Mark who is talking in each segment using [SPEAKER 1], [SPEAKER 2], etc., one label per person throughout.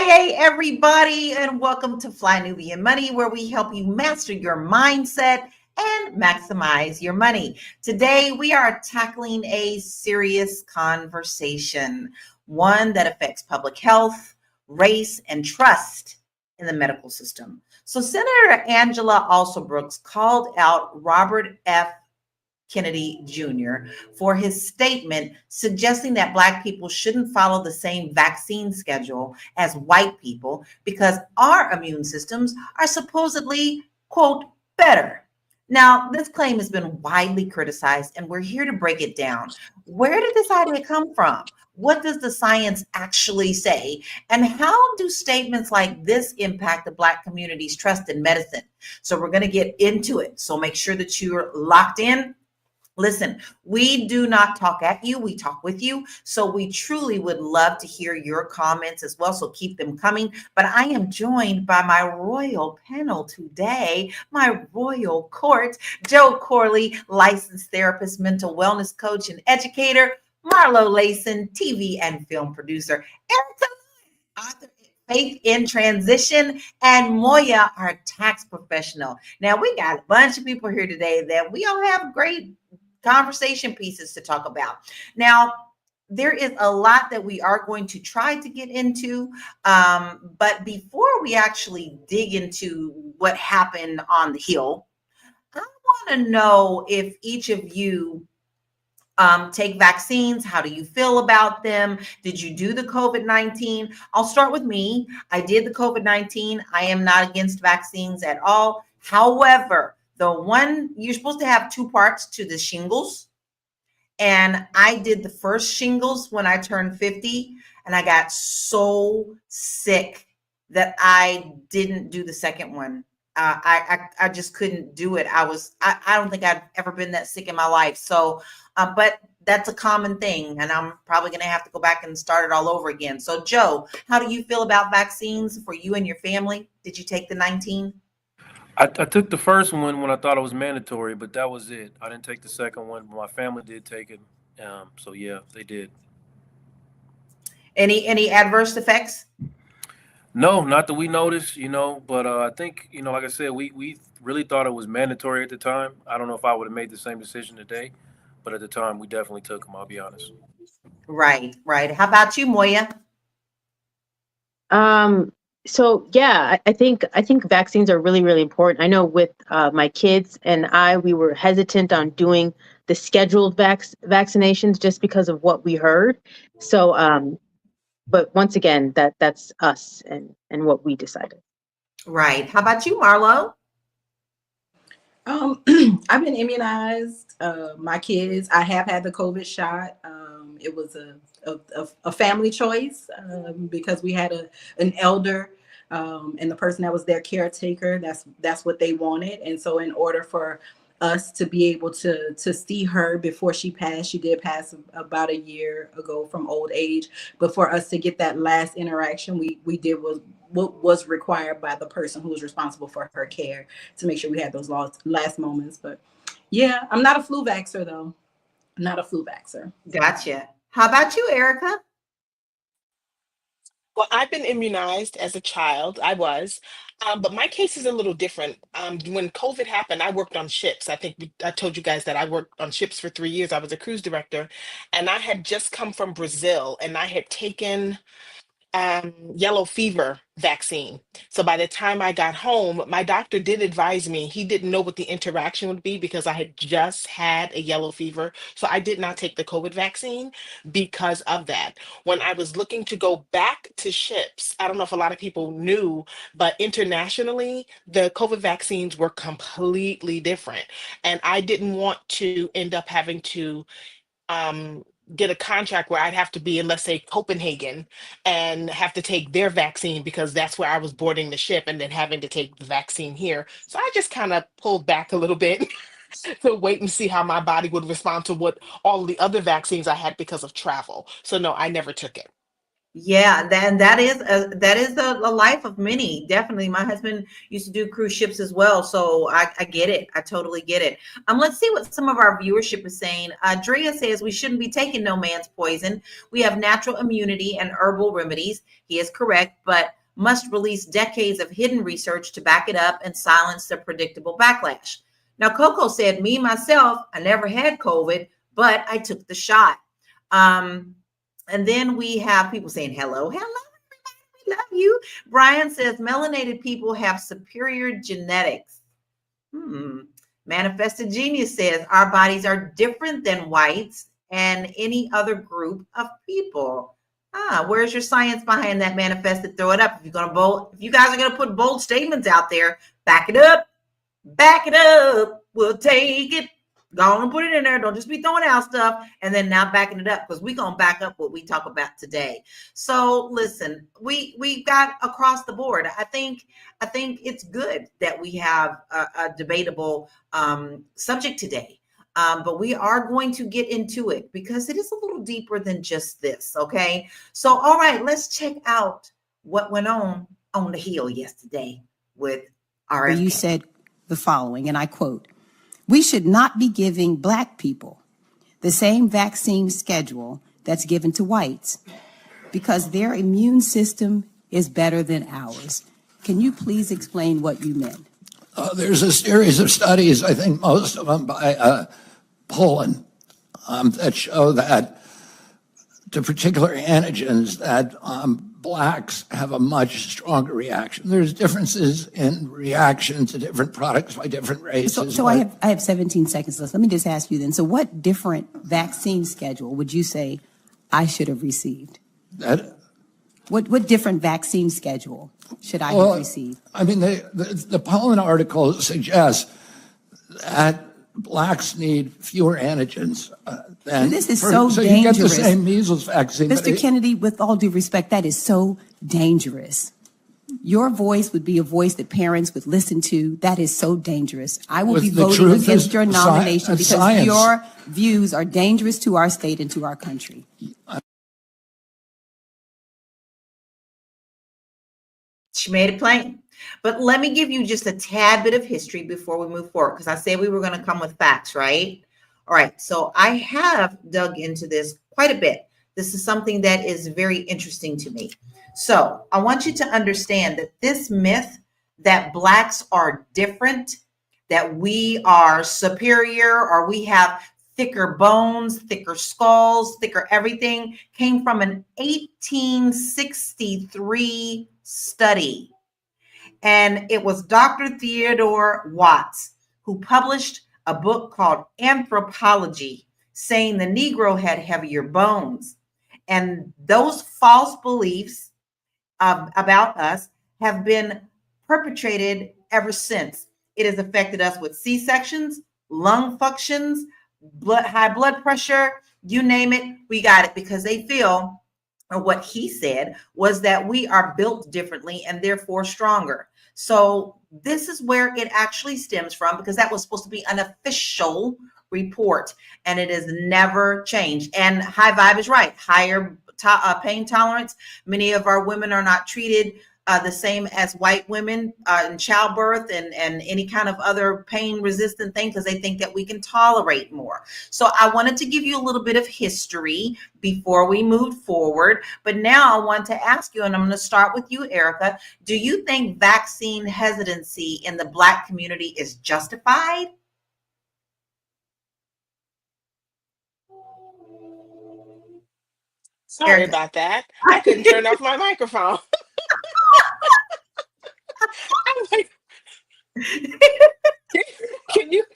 [SPEAKER 1] Friday, everybody, and welcome to Fly Nubian Money, where we help you master your mindset and maximize your money. Today, we are tackling a serious conversation, one that affects public health, race, and trust in the medical system. So, Senator Angela Alsobrooks called out Robert F. Kennedy Jr. for his statement suggesting that Black people shouldn't follow the same vaccine schedule as white people because our immune systems are supposedly, quote, better. Now, this claim has been widely criticized, and we're here to break it down. Where did this idea come from? What does the science actually say? And how do statements like this impact the Black community's trust in medicine? So, we're going to get into it. So, make sure that you're locked in. Listen, we do not talk at you, we talk with you. So we truly would love to hear your comments as well. So keep them coming. But I am joined by my royal panel today, my royal court, Joe Corley, licensed therapist, mental wellness coach, and educator, Marlo Layson, TV and film producer, Erica, author Faith in Transition, and Moya, our tax professional. Now, we got a bunch of people here today that we all have great conversation pieces to talk about. Now, there is a lot that we are going to try to get into, but before we actually dig into what happened on the Hill, I want to know if each of you take vaccines. How do you feel about them? Did you do the COVID-19? I'll start with me. I did the COVID-19. I am not against vaccines at all. However, the one, you're supposed to have two parts to the shingles. And I did the first shingles when I turned 50, and I got so sick that I didn't do the second one. I just couldn't do it. I don't think I've ever been that sick in my life. So, but that's a common thing, and I'm probably going to have to go back and start it all over again. So, Joe, how do you feel about vaccines for you and your family? Did you take the 19?
[SPEAKER 2] I took the first one when I thought it was mandatory, but that was it. I didn't take the second one, but my family did take it. So yeah, they did.
[SPEAKER 1] Any adverse effects?
[SPEAKER 2] No, not that we noticed, but I think, like I said, we really thought it was mandatory at the time. I don't know if I would have made the same decision today, but at the time we definitely took them, I'll be honest.
[SPEAKER 1] Right, right. How about you, Moya?
[SPEAKER 3] So yeah, I think vaccines are really, really important. I know with my kids and we were hesitant on doing the scheduled vaccinations just because of what we heard. So, but once again, that's us and what we decided.
[SPEAKER 1] Right. How about you, Marlo?
[SPEAKER 4] I've been immunized. My kids, I have had the COVID shot. It was a family choice because we had an elder and the person that was their caretaker. That's what they wanted. And so in order for us to be able to see her before she passed, she did pass about a year ago from old age. But for us to get that last interaction, we did what was required by the person who was responsible for her care to make sure we had those last moments. But yeah, I'm not a flu vaxxer though. Not a flu vaxxer.
[SPEAKER 1] Gotcha. How about you, Erica?
[SPEAKER 5] Well, I've been immunized as a child. I was, but my case is a little different. When COVID happened, I worked on ships. I told you guys that I worked on ships for 3 years. I was a cruise director, and I had just come from Brazil, and I had taken yellow fever vaccine. So by the time I got home, my doctor did advise me. He didn't know what the interaction would be because I had just had a yellow fever. So I did not take the COVID vaccine because of that. When I was looking to go back to ships, I don't know if a lot of people knew, but internationally, the COVID vaccines were completely different. And I didn't want to end up having to um, get a contract where I'd have to be in, let's say, Copenhagen and have to take their vaccine because that's where I was boarding the ship and then having to take the vaccine here. So I just kind of pulled back a little bit to wait and see how my body would respond to what all the other vaccines I had because of travel. So no, I never took it.
[SPEAKER 1] Yeah, that is a life of many. Definitely, my husband used to do cruise ships as well, so I get it. I totally get it. Let's see what some of our viewership is saying. Drea says we shouldn't be taking no man's poison. We have natural immunity and herbal remedies. He is correct, but must release decades of hidden research to back it up and silence the predictable backlash. Now, Coco said, me myself, I never had COVID, but I took the shot. And then we have people saying, hello, hello, everybody, we love you. Brian says, melanated people have superior genetics. Manifested Genius says, our bodies are different than whites and any other group of people. Where's your science behind that, Manifested? Throw it up. If you guys are gonna put bold statements out there, back it up. Back it up. We'll take it. Go on and put it in there. Don't just be throwing out stuff and then now backing it up, because we're going to back up what we talk about today. So listen, we got across the board. I think it's good that we have a debatable subject today. But we are going to get into it because it is a little deeper than just this. Okay. So, all right, let's check out what went on the Hill yesterday with RFK.
[SPEAKER 6] You said the following, and I quote, "We should not be giving Black people the same vaccine schedule that's given to whites because their immune system is better than ours." Can you please explain what you meant?
[SPEAKER 7] There's a series of studies, I think most of them by Poland, that show that to particular antigens that Blacks have a much stronger reaction. There's differences in reaction to different products by different races.
[SPEAKER 6] So I have 17 seconds left. Let me just ask you then. So what different vaccine schedule would you say I should have received? What different vaccine schedule should I have received?
[SPEAKER 7] I mean, the Poland article suggests that Blacks need fewer antigens than
[SPEAKER 6] this is so dangerous.
[SPEAKER 7] You get the same measles vaccine.
[SPEAKER 6] Mr. Kennedy, with all due respect, that is so dangerous. Your voice would be a voice that parents would listen to. That is so dangerous. I will be voting against your nomination because your views are dangerous to our state and to our country.
[SPEAKER 1] She made it plain. But let me give you just a tad bit of history before we move forward, because I said we were going to come with facts, right? All right. So I have dug into this quite a bit. This is something that is very interesting to me. So I want you to understand that this myth that Blacks are different, that we are superior, or we have thicker bones, thicker skulls, thicker everything, came from an 1863 study. And it was Dr. Theodore Watts who published a book called Anthropology, saying the Negro had heavier bones. And those false beliefs about us have been perpetrated ever since. It has affected us with C-sections, lung functions, high blood pressure, you name it, we got it, because they feel, or what he said was that we are built differently and therefore stronger. So this is where it actually stems from, because that was supposed to be an official report and it has never changed. And High Vibe is right. Higher pain tolerance. Many of our women are not treated the same as white women in childbirth and any kind of other pain resistant thing, because they think that we can tolerate more. So I wanted to give you a little bit of history before we moved forward. But now I want to ask you, and I'm going to start with you, Erica. Do you think vaccine hesitancy in the Black community is justified?
[SPEAKER 5] Sorry about that. I couldn't turn off my microphone. I'm like,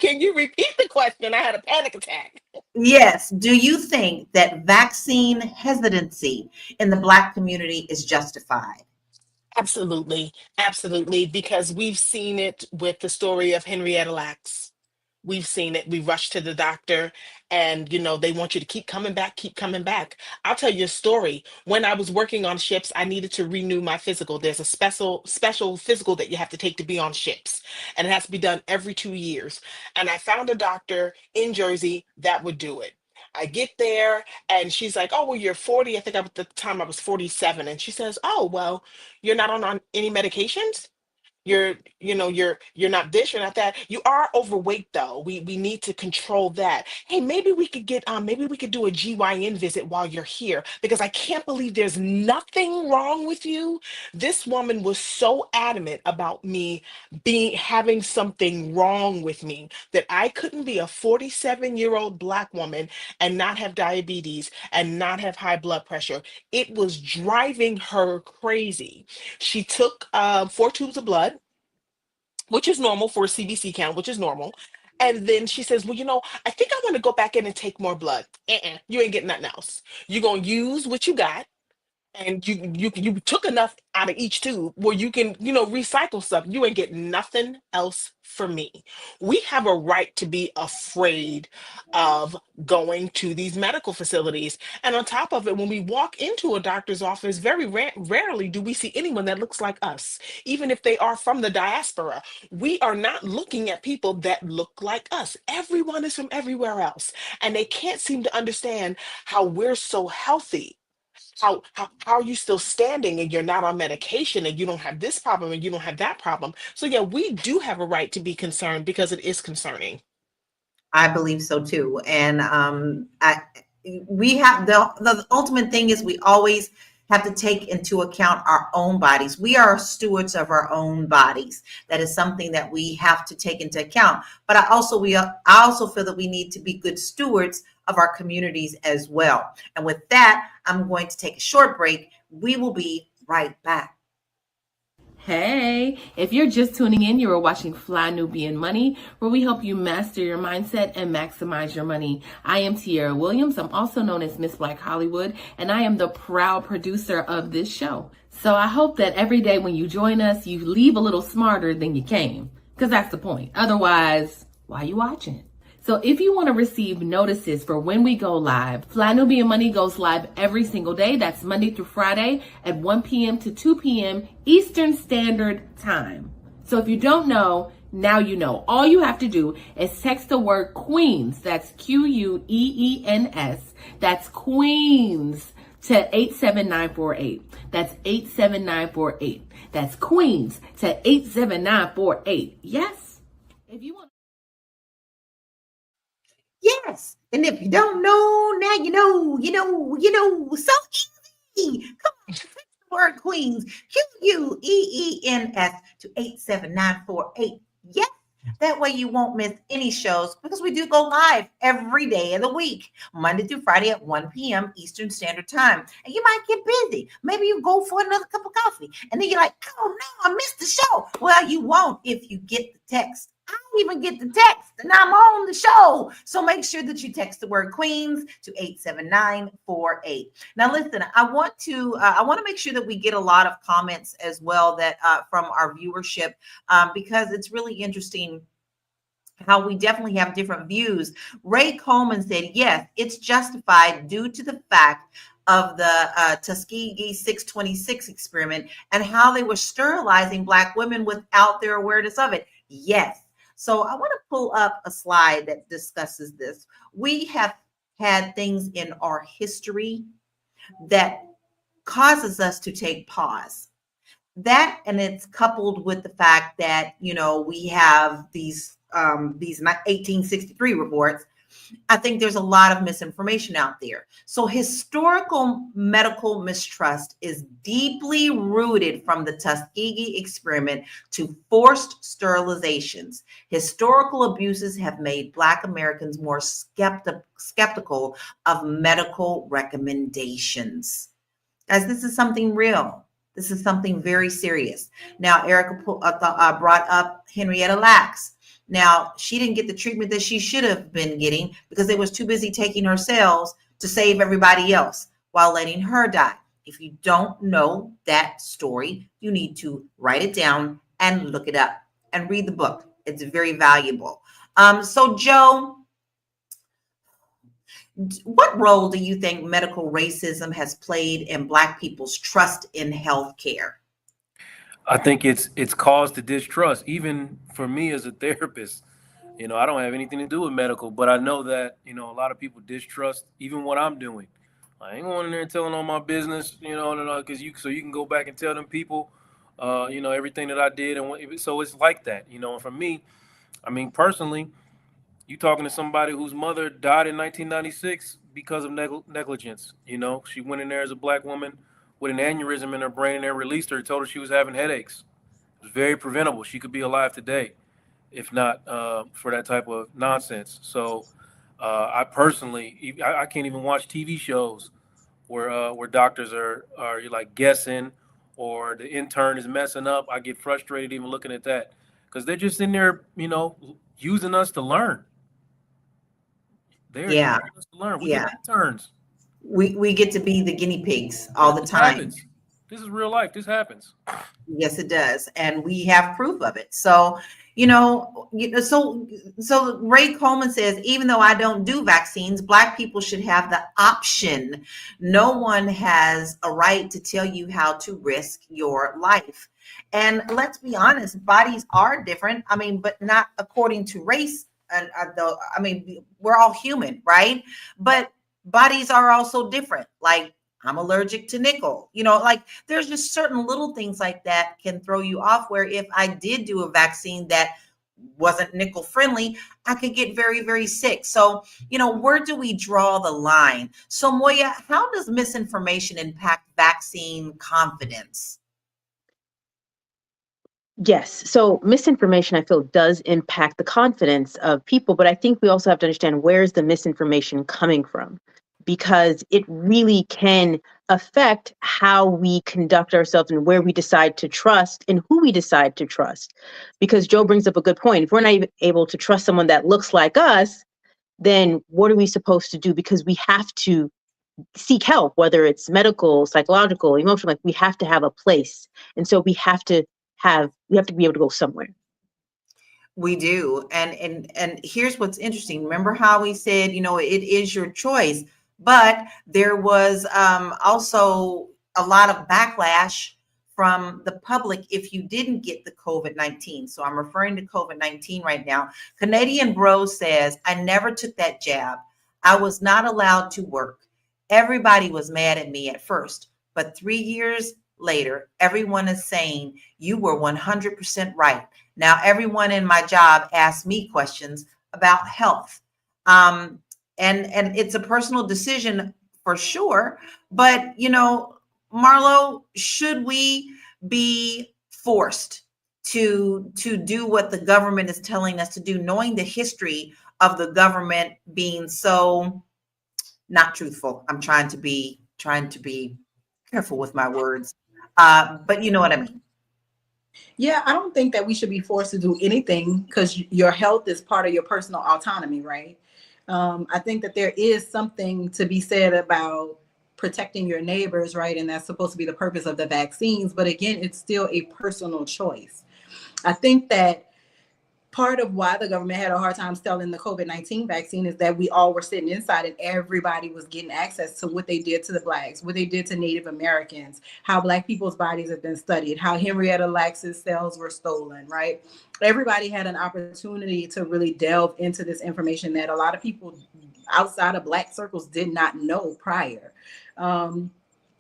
[SPEAKER 5] can you repeat the question? I had a panic attack.
[SPEAKER 1] Yes. Do you think that vaccine hesitancy in the Black community is justified?
[SPEAKER 5] Absolutely. Absolutely. Because we've seen it with the story of Henrietta Lacks. We've seen it. We rush to the doctor and, they want you to keep coming back, keep coming back. I'll tell you a story. When I was working on ships, I needed to renew my physical. There's a special physical that you have to take to be on ships, and it has to be done every 2 years. And I found a doctor in Jersey that would do it. I get there and she's like, oh, well, you're 40. I think at the time I was 47. And she says, oh, well, you're not on any medications? You're not this, you're not that. You are overweight though. We need to control that. Hey, maybe we could do a GYN visit while you're here because I can't believe there's nothing wrong with you. This woman was so adamant about me being having something wrong with me that I couldn't be a 47-year-old Black woman and not have diabetes and not have high blood pressure. It was driving her crazy. She took 4 tubes of blood, which is normal for a CBC count, which is normal. And then she says, well, I think I want to go back in and take more blood. You ain't getting nothing else. You're going to use what you got, and you took enough out of each tube where you can recycle stuff. You ain't get nothing else from me. We have a right to be afraid of going to these medical facilities. And on top of it, when we walk into a doctor's office, very rarely do we see anyone that looks like us, even if they are from the diaspora. We are not looking at people that look like us. Everyone is from everywhere else, and they can't seem to understand how we're so healthy. How are you still standing and you're not on medication and you don't have this problem and you don't have that problem? So yeah, we do have a right to be concerned because it is concerning.
[SPEAKER 1] I believe so too. And we have the ultimate thing is we always have to take into account our own bodies. We are stewards of our own bodies. That is something that we have to take into account. But I also feel that we need to be good stewards of our communities as well. And with that, I'm going to take a short break. We will be right back.
[SPEAKER 8] Hey, if you're just tuning in, you are watching Fly Nubian Money, where we help you master your mindset and maximize your money. I am Tierra Williams. I'm also known as Miss Black Hollywood, and I am the proud producer of this show. So I hope that every day when you join us, you leave a little smarter than you came, because that's the point. Otherwise, why are you watching? So if you want to receive notices for when we go live, Fly Nubian Money goes live every single day. That's Monday through Friday at 1 p.m. to 2 p.m. Eastern Standard Time. So if you don't know, now you know. All you have to do is text the word Queens. That's Queens. That's Queens to 87948. That's 87948. That's Queens to 87948. Yes. If you want.
[SPEAKER 1] Yes. And if you don't know, now you know. So easy. Come on, text the word Queens, Queens to 87948. Yes. That way you won't miss any shows because we do go live every day of the week, Monday through Friday at 1 p.m. Eastern Standard Time. And you might get busy. Maybe you go for another cup of coffee and then you're like, oh no, I missed the show. Well, you won't if you get the text. I don't even get the text and I'm on the show. So make sure that you text the word Queens to 87948. Now, listen, I want to make sure that we get a lot of comments as well that from our viewership because it's really interesting how we definitely have different views. Ray Coleman said, yes, it's justified due to the fact of the Tuskegee 626 experiment and how they were sterilizing Black women without their awareness of it. Yes. So I want to pull up a slide that discusses this. We have had things in our history that causes us to take pause. That, and it's coupled with the fact that, we have these 1863 reports. I think there's a lot of misinformation out there. So historical medical mistrust is deeply rooted from the Tuskegee experiment to forced sterilizations. Historical abuses have made Black Americans more skeptical of medical recommendations. Guys, this is something real. This is something very serious. Now, Erica brought up Henrietta Lacks. Now, she didn't get the treatment that she should have been getting because they was too busy taking her cells to save everybody else while letting her die. If you don't know that story, you need to write it down and look it up and read the book. It's very valuable. So, Joe, what role do you think medical racism has played in Black people's trust in healthcare?
[SPEAKER 2] I think it's caused the distrust, even for me as a therapist. You know, I don't have anything to do with medical, but I know that, you know, a lot of people distrust even what I'm doing. I ain't going in there and telling all my business, you know, because so you can go back and tell them people, you know, everything that I did. So it's like that, you know, and for me, I mean, personally, you talking to somebody whose mother died in 1996 because of negligence. You know, she went in there as a black woman with an aneurysm in her brain and they released her, told her she was having headaches. It was very preventable. She could be alive today if not for that type of nonsense. So I personally, I can't even watch TV shows where doctors are like guessing or the intern is messing up. I get frustrated even looking at that because they're just in there, you know, using us to learn. They're
[SPEAKER 1] Yeah,
[SPEAKER 2] using us to learn. We get
[SPEAKER 1] yeah.
[SPEAKER 2] interns.
[SPEAKER 1] We get to be the guinea pigs all
[SPEAKER 2] Yeah,
[SPEAKER 1] the
[SPEAKER 2] this
[SPEAKER 1] time.
[SPEAKER 2] happens. This is real life. This happens.
[SPEAKER 1] Yes, it does, and we have proof of it. So, so Ray Coleman says, even though I don't do vaccines, Black people should have the option. No one has a right to tell you how to risk your life. And let's be honest, bodies are different. I mean, but not according to race. And though, I mean, we're all human, right? But bodies are also different. Like, I'm allergic to nickel, like there's just certain little things like that can throw you off, where if I did do a vaccine that wasn't nickel friendly, I could get very, very sick. So, where do we draw the line? So Moya, how does misinformation impact vaccine confidence?
[SPEAKER 3] Yes. So misinformation, I feel, does impact the confidence of people, but I think we also have to understand, where's the misinformation coming from? Because it really can affect how we conduct ourselves and where we decide to trust and who we decide to trust. Because Joe brings up a good point. If we're not even able to trust someone that looks like us, then what are we supposed to do? Because we have to seek help, whether it's medical, psychological, emotional. Like, we have to have a place. And so we have to be able to go somewhere.
[SPEAKER 1] We do. And here's what's interesting. Remember how we said, it is your choice, but there was also a lot of backlash from the public if you didn't get the COVID-19. So I'm referring to COVID-19 right now. Canadian Bro says, I never took that jab. I was not allowed to work. Everybody was mad at me at first, but 3 years later, everyone is saying you were 100% right. Now, everyone in my job asks me questions about health. And it's a personal decision for sure. But, Marlo, should we be forced to do what the government is telling us to do, knowing the history of the government being so not truthful? I'm trying to be careful with my words. But you know what I mean?
[SPEAKER 4] Yeah, I don't think that we should be forced to do anything, because your health is part of your personal autonomy, right? I think that there is something to be said about protecting your neighbors, right? And that's supposed to be the purpose of the vaccines. But again, it's still a personal choice. I think that part of why the government had a hard time selling the COVID-19 vaccine is that we all were sitting inside and everybody was getting access to what they did to the Blacks, what they did to Native Americans, how Black people's bodies have been studied, how Henrietta Lacks's cells were stolen, right? Everybody had an opportunity to really delve into this information that a lot of people outside of Black circles did not know prior.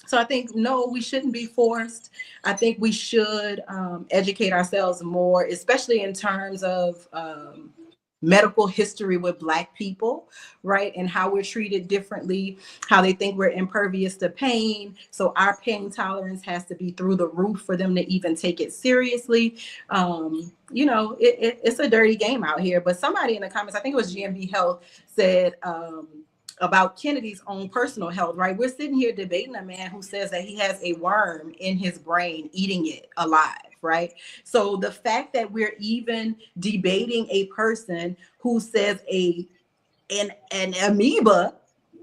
[SPEAKER 4] So I think, no, we shouldn't be forced. I think we should educate ourselves more, especially in terms of medical history with Black people, right? And how we're treated differently, how they think we're impervious to pain. So our pain tolerance has to be through the roof for them to even take it seriously. It's a dirty game out here. But somebody in the comments, I think it was GMB Health, said, about Kennedy's own personal health, right? We're sitting here debating a man who says that he has a worm in his brain eating it alive, right? So the fact that we're even debating a person who says an amoeba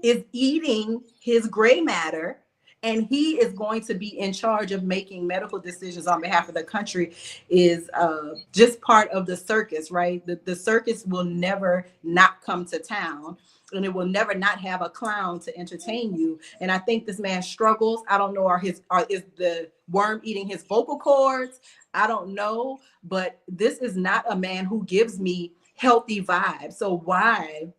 [SPEAKER 4] is eating his gray matter, and he is going to be in charge of making medical decisions on behalf of the country, is just part of the circus, right? The circus will never not come to town, and it will never not have a clown to entertain you. And I think this man struggles. I don't know, is the worm eating his vocal cords? I don't know, but this is not a man who gives me healthy vibe. So why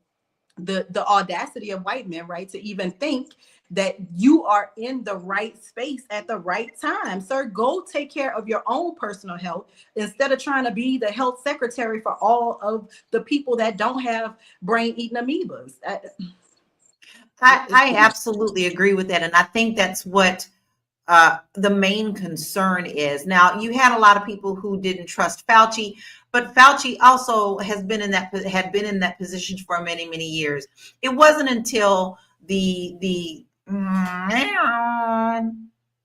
[SPEAKER 4] the audacity of white men, right, to even think that you are in the right space at the right time? Sir, go take care of your own personal health instead of trying to be the health secretary for all of the people that don't have brain-eating amoebas.
[SPEAKER 1] I absolutely agree with that. And I think that's what the main concern is. Now, you had a lot of people who didn't trust Fauci, but Fauci also had been in that position for many, many years. It wasn't until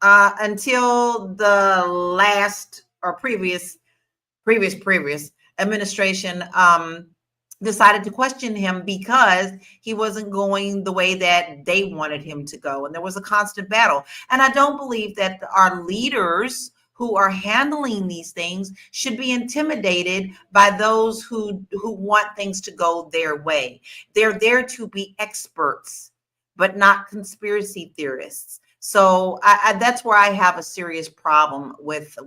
[SPEAKER 1] until the last or previous administration decided to question him because he wasn't going the way that they wanted him to go. And there was a constant battle. And I don't believe that our leaders who are handling these things should be intimidated by those who want things to go their way. They're there to be experts, but not conspiracy theorists. So that's where I have a serious problem with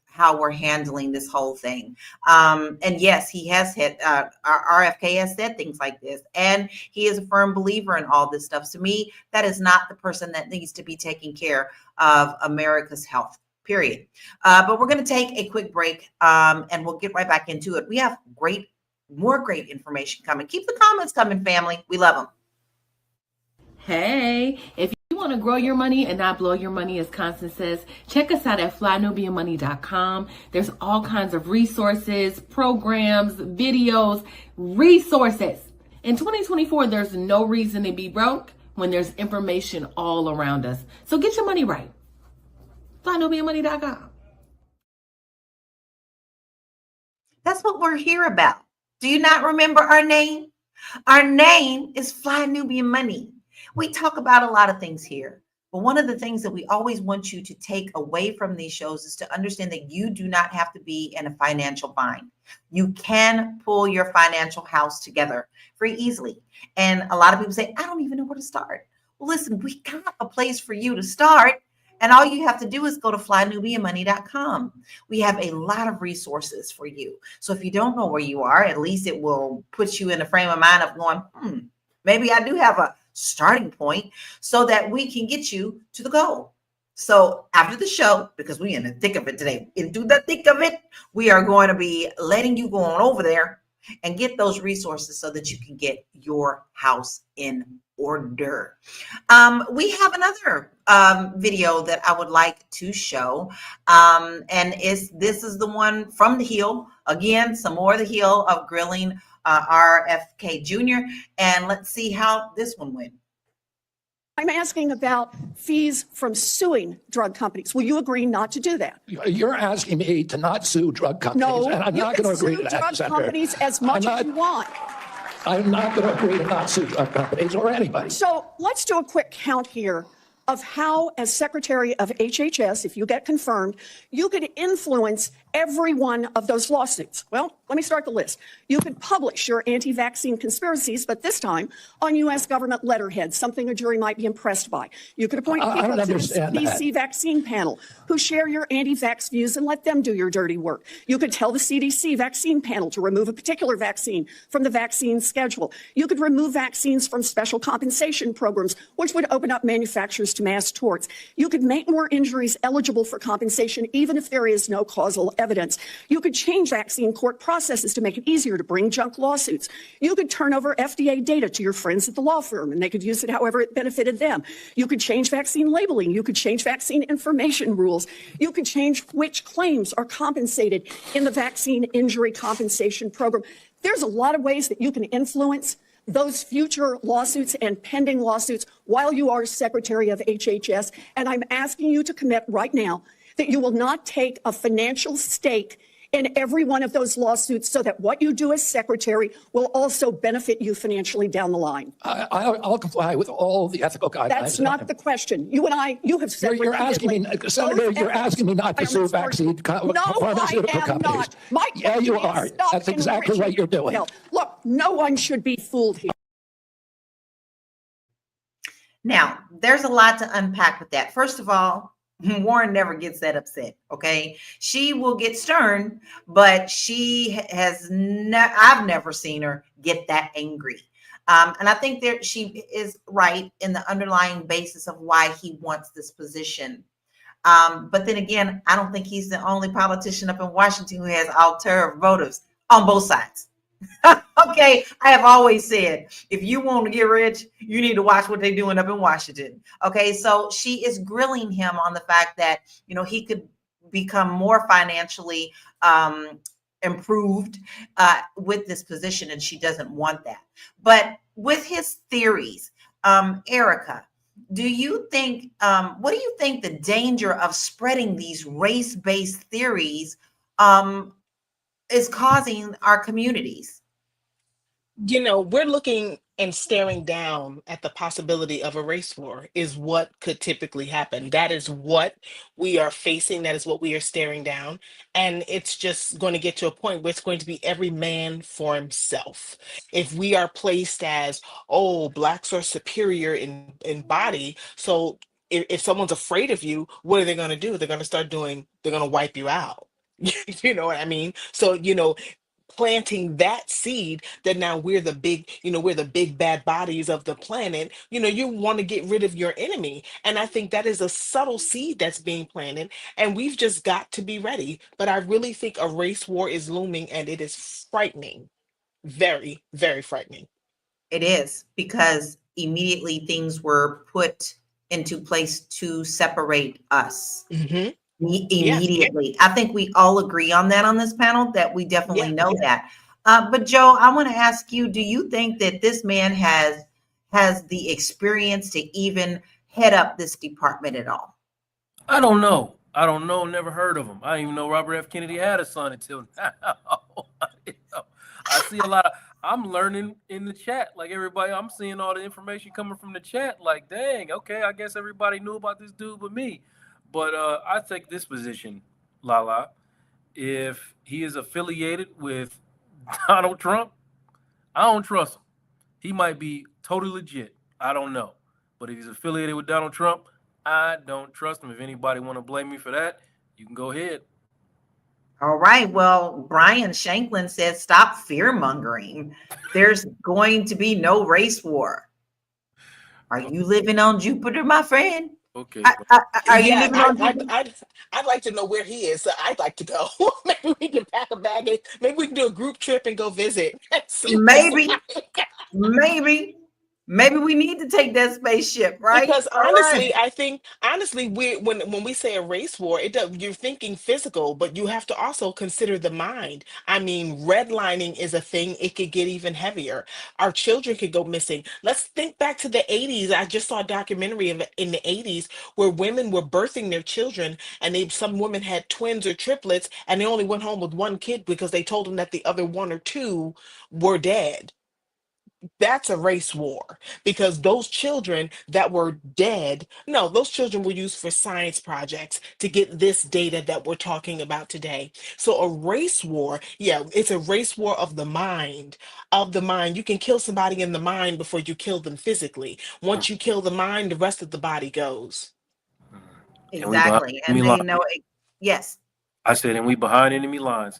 [SPEAKER 1] how we're handling this whole thing. And yes, he has had RFK has said things like this, and he is a firm believer in all this stuff. To me, that is not the person that needs to be taking care of America's health. Period. But we're going to take a quick break, and we'll get right back into it. We have more great information coming. Keep the comments coming, family. We love them.
[SPEAKER 8] Hey, if you want to grow your money and not blow your money, as Constance says, check us out at flynubianmoney.com. There's all kinds of resources, programs, videos, resources. In 2024, there's no reason to be broke when there's information all around us. So get your money right. flynubianmoney.com.
[SPEAKER 1] That's what we're here about. Do you not remember our name? Our name is Fly Nubian Money. We talk about a lot of things here, but one of the things that we always want you to take away from these shows is to understand that you do not have to be in a financial bind. You can pull your financial house together very easily. And a lot of people say, I don't even know where to start. Well, listen, we got a place for you to start. And all you have to do is go to flynubianmoney.com. We have a lot of resources for you. So if you don't know where you are, at least it will put you in a frame of mind of going, maybe I do have a starting point so that we can get you to the goal. So after the show, because we're in the thick of it today, into the thick of it, we are going to be letting you go on over there and get those resources so that you can get your house in order. We have another video that I would like to show, and this is the one from the Hill. Again, some more of the Hill of grilling RFK Jr. And let's see how this one went.
[SPEAKER 9] I'm asking about fees from suing drug companies. Will you agree not to do that?
[SPEAKER 7] You're asking me to not sue drug companies,
[SPEAKER 9] No,
[SPEAKER 7] and I'm not going to agree to that,
[SPEAKER 9] drug
[SPEAKER 7] Senator.
[SPEAKER 9] companies as much as you want.
[SPEAKER 7] I'm not going to agree to not sue drug companies or anybody.
[SPEAKER 9] So let's do a quick count here of how, as Secretary of HHS, if you get confirmed, you could influence every one of those lawsuits. Well, let me start the list. You could publish your anti-vaccine conspiracies, but this time on U.S. government letterhead, something a jury might be impressed by. You could appoint people to the CDC vaccine panel who share your anti-vax views and let them do your dirty work. You could tell the CDC vaccine panel to remove a particular vaccine from the vaccine schedule. You could remove vaccines from special compensation programs, which would open up manufacturers to mass torts. You could make more injuries eligible for compensation, even if there is no causal evidence. You could change vaccine court processes to make it easier to bring junk lawsuits. You could turn over FDA data to your friends at the law firm, and they could use it however it benefited them. You could change vaccine labeling. You could change vaccine information rules. You could change which claims are compensated in the vaccine injury compensation program. There's a lot of ways that you can influence those future lawsuits and pending lawsuits while you are Secretary of HHS. And I'm asking you to commit right now that you will not take a financial stake in every one of those lawsuits so that what you do as Secretary will also benefit you financially down the line.
[SPEAKER 7] I'll comply with all the ethical guidelines.
[SPEAKER 9] That's not the question. You have said
[SPEAKER 7] you're asking me, Senator, you're asking me not to sue vaccine pharmaceutical companies. Yeah, you are. That's exactly what you're doing.
[SPEAKER 9] Look, no one should be fooled here.
[SPEAKER 1] Now, there's a lot to unpack with that. First of all, Warren never gets that upset. Okay. She will get stern, but I've never seen her get that angry. And I think that she is right in the underlying basis of why he wants this position. But then again, I don't think he's the only politician up in Washington who has ulterior motives on both sides. Okay, I have always said, if you want to get rich, you need to watch what they're doing up in Washington. Okay, so she is grilling him on the fact that, he could become more financially improved with this position, and she doesn't want that. But with his theories, Erica, what do you think the danger of spreading these race-based theories is causing our communities?
[SPEAKER 5] We're looking and staring down at the possibility of a race war is what could typically happen. That is what we are facing. That is what we are staring down. And it's just going to get to a point where it's going to be every man for himself. If we are placed as, oh, blacks are superior in body, so if someone's afraid of you, what are they going to do? They're going to wipe you out. You know what I mean? So, planting that seed that now we're the big bad bodies of the planet. You want to get rid of your enemy, and I think that is a subtle seed that's being planted, and we've just got to be ready. But I really think a race war is looming, and it is frightening. Very, very frightening.
[SPEAKER 1] It is, because immediately things were put into place to separate us.
[SPEAKER 5] Hmm.
[SPEAKER 1] Immediately. I think we all agree on that on this panel, that we definitely
[SPEAKER 5] Yeah.
[SPEAKER 1] know that. But Joe, I want to ask you, do you think that this man has the experience to even head up this department at all?
[SPEAKER 2] I don't know. Never heard of him. I didn't even know Robert F. Kennedy had a son until now. I see a lot of, I'm learning in the chat. Like everybody, I'm seeing all the information coming from the chat. Like, dang, okay, I guess everybody knew about this dude but me. But I think this position, Lala, if he is affiliated with Donald Trump, I don't trust him. He might be totally legit. I don't know. But if he's affiliated with Donald Trump, I don't trust him. If anybody want to blame me for that, you can go ahead.
[SPEAKER 1] All right. Well, Brian Shanklin says, stop fear mongering. There's going to be no race war. Are you living on Jupiter, my friend?
[SPEAKER 2] Okay.
[SPEAKER 1] Are you
[SPEAKER 5] Yeah,
[SPEAKER 1] living on Jupiter?
[SPEAKER 5] I'd like to know where he is. So I'd like to go. Maybe we can pack a bag. Maybe we can do a group trip and go visit.
[SPEAKER 1] Maybe we need to take that spaceship, right?
[SPEAKER 5] Because
[SPEAKER 1] All right.
[SPEAKER 5] honestly, I think when we say a race war, you're thinking physical, but you have to also consider the mind. I mean, redlining is a thing. It could get even heavier. Our children could go missing. Let's think back to the 80s. I just saw a documentary in the 80s where women were birthing their children, and some women had twins or triplets, and they only went home with one kid because they told them that the other one or two were dead. That's a race war, because those children that were dead, no, those children were used for science projects to get this data that we're talking about today. So a race war, yeah, it's a race war of the mind. Of the mind. You can kill somebody in the mind before you kill them physically. Once you kill the mind, the rest of the body goes.
[SPEAKER 1] Exactly. And they know it. Yes.
[SPEAKER 2] I said, and we behind enemy lines.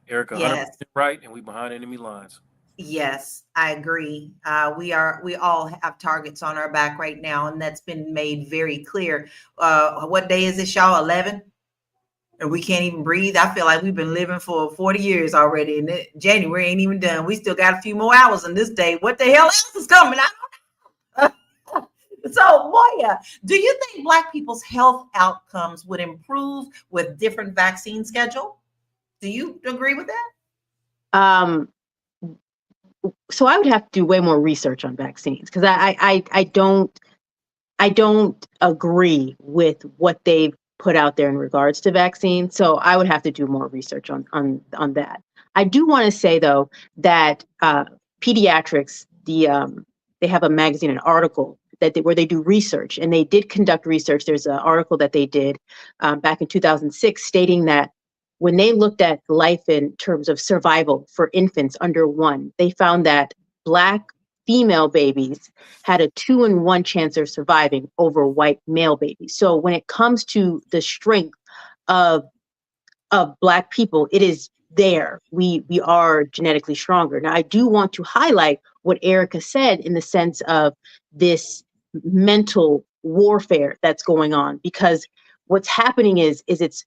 [SPEAKER 2] Erica, 100%
[SPEAKER 1] Yes.
[SPEAKER 2] right, and we behind enemy lines.
[SPEAKER 1] Yes, I agree. We all have targets on our back right now, and that's been made very clear. What day is this, y'all? 11? And we can't even breathe. I feel like we've been living for 40 years already, and January ain't even done. We still got a few more hours in this day. What the hell else is coming? I don't know. So, Moya, do you think Black people's health outcomes would improve with different vaccine schedule? Do you agree with that?
[SPEAKER 3] So I would have to do way more research on vaccines, because I don't agree with what they've put out there in regards to vaccines. So I would have to do more research on that. I do want to say though that pediatrics, they have a magazine, an article where they do research, and they did conduct research. There's an article that they did back in 2006 stating that when they looked at life in terms of survival for infants under 1, they found that Black female babies had a 2-in-1 chance of surviving over white male babies. So when it comes to the strength of Black people, it is there. We are genetically stronger. Now, I do want to highlight what Erica said in the sense of this mental warfare that's going on, because what's happening is it's,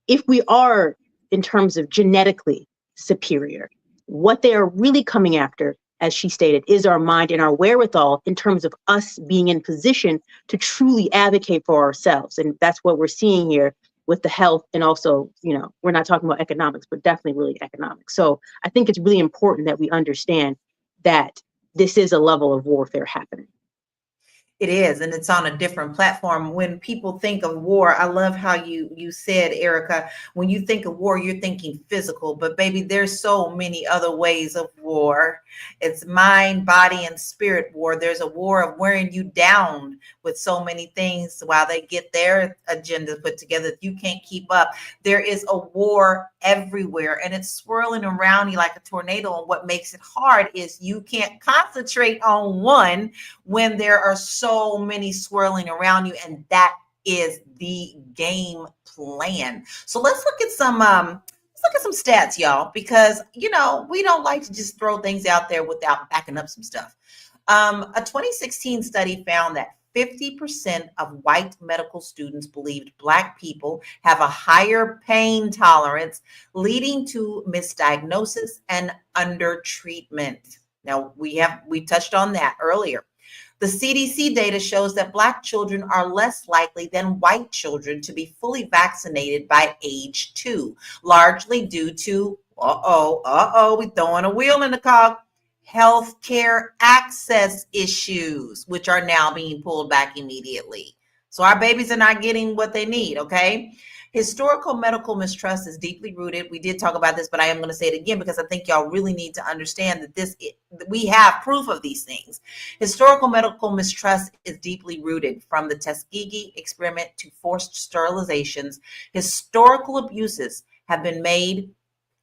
[SPEAKER 3] if we are in terms of genetically superior, what they are really coming after, as she stated, is our mind and our wherewithal in terms of us being in position to truly advocate for ourselves. And that's what we're seeing here with the health. And also, we're not talking about economics, but definitely really economics. So I think it's really important that we understand that this is a level of warfare happening.
[SPEAKER 1] It is, and it's on a different platform. When people think of war, I love how you said, Erica, when you think of war, you're thinking physical, but baby, there's so many other ways of war. It's mind, body, and spirit war. There's a war of wearing you down with so many things while they get their agenda put together. You can't keep up. There is a war everywhere, and it's swirling around you like a tornado. And what makes it hard is you can't concentrate on one when there are so many swirling around you, and that is the game plan. So let's look at some stats, y'all, because we don't like to just throw things out there without backing up some stuff. A 2016 study found that 50% of white medical students believed Black people have a higher pain tolerance, leading to misdiagnosis and undertreatment. Now, we touched on that earlier. The CDC data shows that Black children are less likely than white children to be fully vaccinated by age 2, largely due to, we throwing a wheel in the cog, healthcare access issues, which are now being pulled back immediately. So our babies are not getting what they need, okay? Historical medical mistrust is deeply rooted. We did talk about this, but I am going to say it again because I think y'all really need to understand that we have proof of these things. Historical medical mistrust is deeply rooted, from the Tuskegee experiment to forced sterilizations. Historical abuses have been made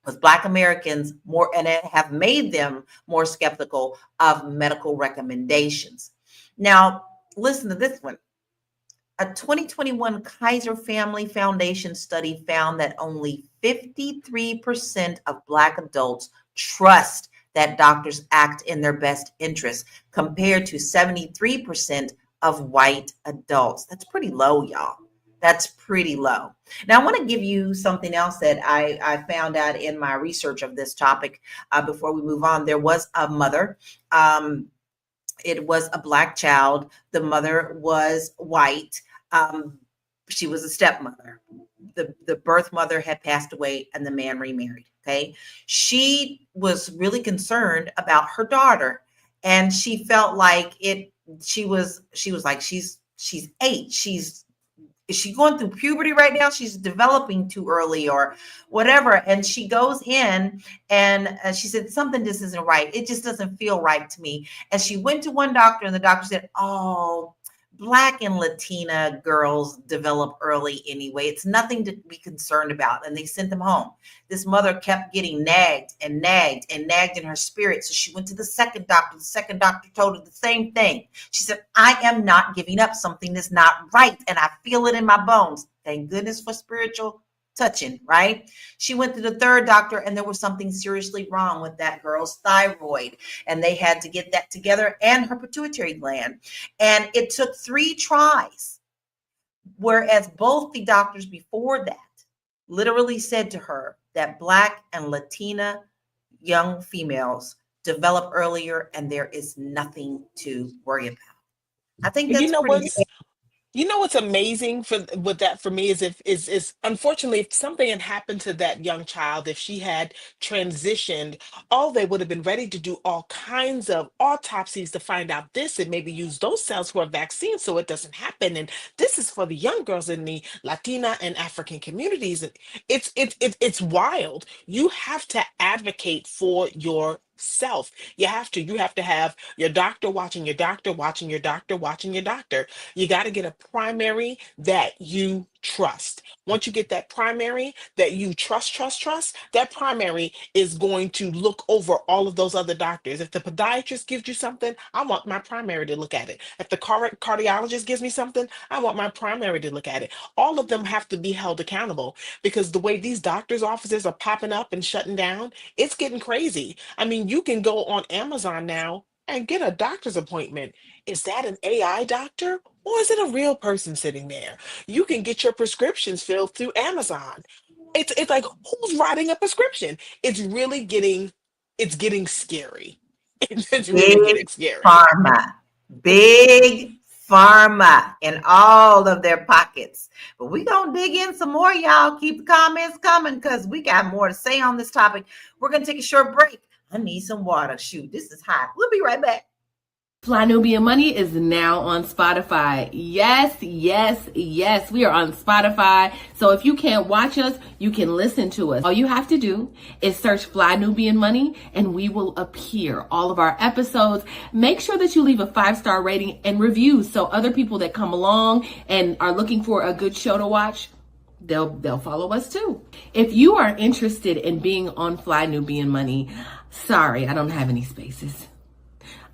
[SPEAKER 1] with Black Americans more, and it have made them more skeptical of medical recommendations. Now, listen to this one. A 2021 Kaiser Family Foundation study found that only 53% of Black adults trust that doctors act in their best interest, compared to 73% of white adults. That's pretty low, y'all. That's pretty low. Now, I want to give you something else that I found out in my research of this topic before we move on. There was a mother. It was a Black child. The mother was white. She was a stepmother. The birth mother had passed away and the man remarried. Okay. She was really concerned about her daughter, and she felt like she was like, she's 8. Is she going through puberty right now? She's developing too early or whatever. And she goes in and she said, something just isn't right. It just doesn't feel right to me. And she went to one doctor, and the doctor said, oh, Black and Latina girls develop early anyway. It's nothing to be concerned about. And they sent them home. This mother kept getting nagged and nagged and nagged in her spirit. So she went to the second doctor. The second doctor told her the same thing. She said, I am not giving up. Something that's not right, and I feel it in my bones. Thank goodness for spiritual touching, right? She went to the third doctor, and there was something seriously wrong with that girl's thyroid, and they had to get that together, and her pituitary gland. And it took 3 tries, whereas both the doctors before that literally said to her that Black and Latina young females develop earlier, and there is nothing to worry about. I think that's pretty.
[SPEAKER 5] What's amazing with that for me is unfortunately, if something had happened to that young child, if she had transitioned, they would have been ready to do all kinds of autopsies to find out this, and maybe use those cells for a vaccine so it doesn't happen. And this is for the young girls in the Latina and African communities. And it's wild. You have to advocate for yourself. You have to have your doctor watching your doctor watching your doctor watching your doctor. You got to get a primary that you trust. Once you get that primary that you trust, that primary is going to look over all of those other doctors. If the podiatrist gives you something, I want my primary to look at it. If the cardiologist gives me something, I want my primary to look at it. All of them have to be held accountable, because the way these doctors' offices are popping up and shutting down, it's getting crazy. I mean, you can go on Amazon now and get a doctor's appointment. Is that an AI doctor, or is it a real person sitting there? You can get your prescriptions filled through Amazon. It's like, who's writing a prescription? It's getting scary. It's really
[SPEAKER 1] Big
[SPEAKER 5] getting scary.
[SPEAKER 1] pharma, big pharma in all of their pockets. But we gonna dig in some more, y'all. Keep the comments coming because we got more to say on this topic. We're gonna take a short break. I need some water. Shoot, this is hot. We'll be right back.
[SPEAKER 8] Fly Nubian Money is now on Spotify. Yes. We are on Spotify. So if you can't watch us, you can listen to us. All you have to do is search Fly Nubian Money and we will appear. All of our episodes. Make sure that you leave a 5-star rating and review so other people that come along and are looking for a good show to watch, they'll follow us too. If you are interested in being on Fly Nubian Money, sorry, I don't have any spaces.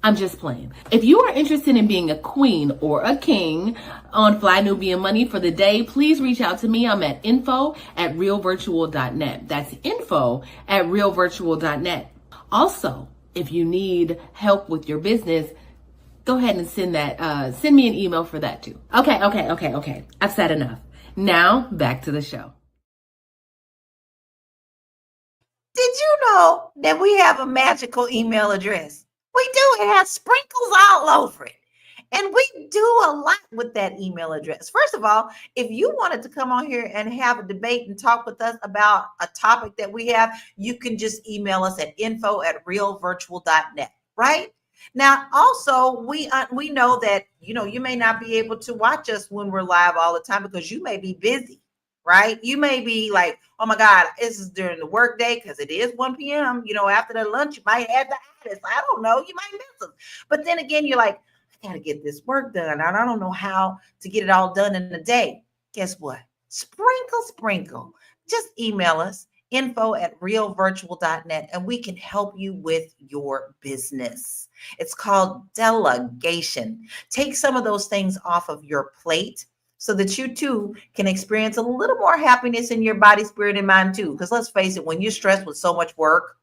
[SPEAKER 8] I'm just playing. If you are interested in being a queen or a king on Fly Nubian Money for the day, please reach out to me. I'm at info@realvirtual.net. That's info@realvirtual.net. Also, if you need help with your business, go ahead and send me an email for that too. Okay. I've said enough. Now back to the show.
[SPEAKER 1] Did you know that we have a magical email address? We do. It has sprinkles all over it. And we do a lot with that email address. First of all, if you wanted to come on here and have a debate and talk with us about a topic that we have, you can just email us at info@realvirtual.net, right? Now, also, we know that, you may not be able to watch us when we're live all the time because you may be busy, right? You may be like, oh my God, this is during the work day because it is 1 p.m. After the lunch, you might have the itis. I don't know. You might miss them. But then again, you're like, I got to get this work done. And I don't know how to get it all done in a day. Guess what? Sprinkle. Just email us, info@realvirtual.net, and we can help you with your business. It's called delegation. Take some of those things off of your plate so that you too can experience a little more happiness in your body, spirit, and mind too. Because let's face it, when you're stressed with so much work,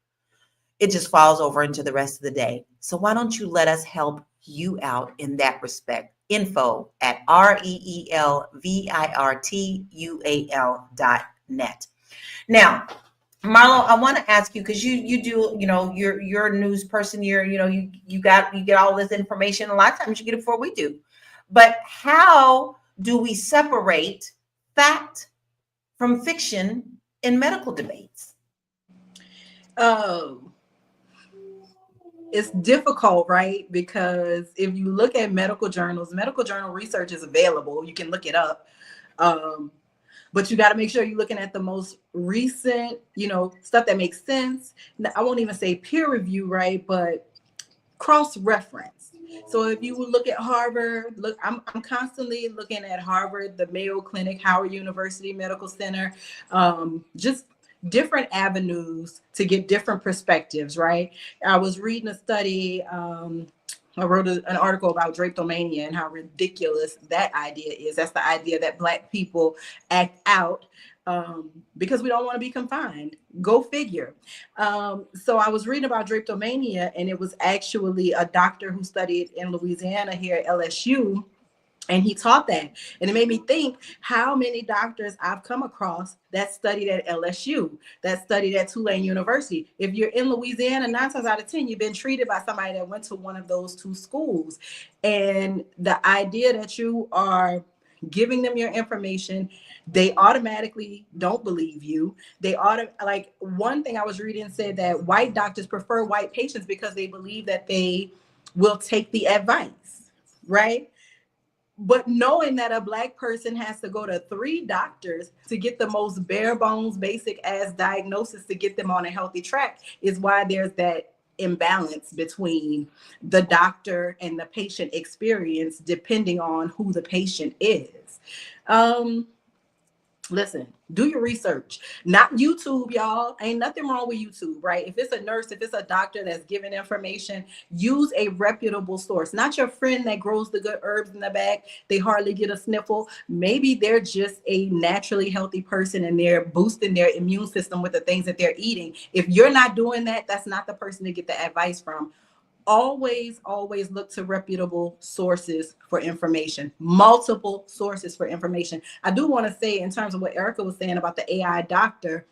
[SPEAKER 1] it just falls over into the rest of the day. So why don't you let us help you out in that respect? info@realvirtual.net. Now, Marlo, I want to ask you, because you do, you're a news person, you get all this information. A lot of times you get it before we do. But how do we separate fact from fiction in medical debates?
[SPEAKER 4] It's difficult, right? Because if you look at medical journals, medical journal research is available. You can look it up. But you got to make sure you're looking at the most recent, stuff that makes sense. Now, I won't even say peer review, right? But cross-reference. So if you look at Harvard, I'm constantly looking at Harvard, the Mayo Clinic, Howard University Medical Center, just different avenues to get different perspectives, right? I was reading a study. I wrote an article about drapetomania and how ridiculous that idea is. That's the idea that Black people act out because we don't want to be confined. Go figure. So I was reading about drapetomania, and it was actually a doctor who studied in Louisiana here at LSU. And he taught that. And it made me think how many doctors I've come across that studied at LSU, that studied at Tulane University. If you're in Louisiana, 9 times out of 10, you've been treated by somebody that went to one of those two schools. And the idea that you are giving them your information, they automatically don't believe you. Like one thing I was reading said that white doctors prefer white patients because they believe that they will take the advice, right? But knowing that a Black person has to go to 3 doctors to get the most bare bones, basic ass diagnosis to get them on a healthy track is why there's that imbalance between the doctor and the patient experience, depending on who the patient is. Listen, do your research. Not YouTube, y'all. Ain't nothing wrong with YouTube, right? If it's a nurse, if it's a doctor that's giving information, use a reputable source. Not your friend that grows the good herbs in the back. They hardly get a sniffle. Maybe they're just a naturally healthy person and they're boosting their immune system with the things that they're eating. If you're not doing that, that's not the person to get the advice from. Always look to reputable sources for information, multiple sources for information. I do want to say, in terms of what Erica was saying about the AI doctor,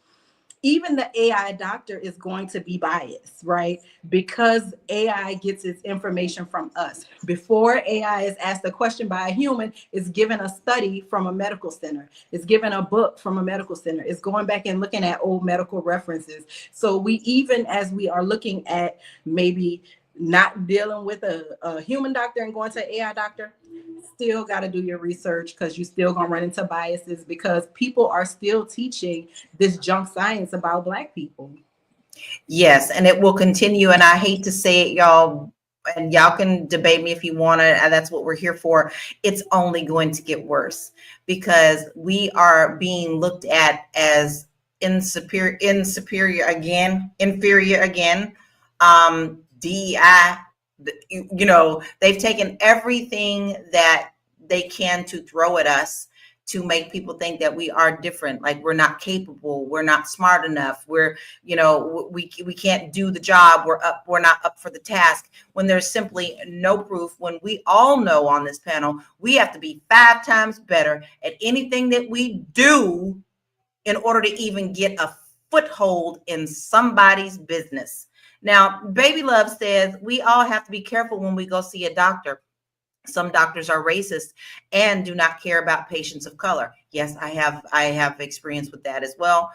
[SPEAKER 4] even the AI doctor is going to be biased, right? Because AI gets its information from us. Before AI is asked a question by a human, it's given a study from a medical center. It's given a book from a medical center. It's going back and looking at old medical references. So we, even as we are looking at maybe not dealing with a human doctor and going to an AI doctor, still got to do your research, because you still gonna run into biases, because people are still teaching this junk science about Black people.
[SPEAKER 1] Yes, and it will continue. And I hate to say it, y'all, and y'all can debate me if you want to. And that's what we're here for. It's only going to get worse, because we are being looked at as inferior again. DEI, you know, they've taken everything that they can to throw at us to make people think that we are different, like we're not capable, we're not smart enough, we're, you know, we can't do the job, we're not up for the task, when there's simply no proof, when we all know on this panel we have to be 5 times better at anything that we do in order to even get a foothold in somebody's business. Now, Baby Love says we all have to be careful when we go see a doctor. Some doctors are racist and do not care about patients of color. Yes, I have experience with that as well.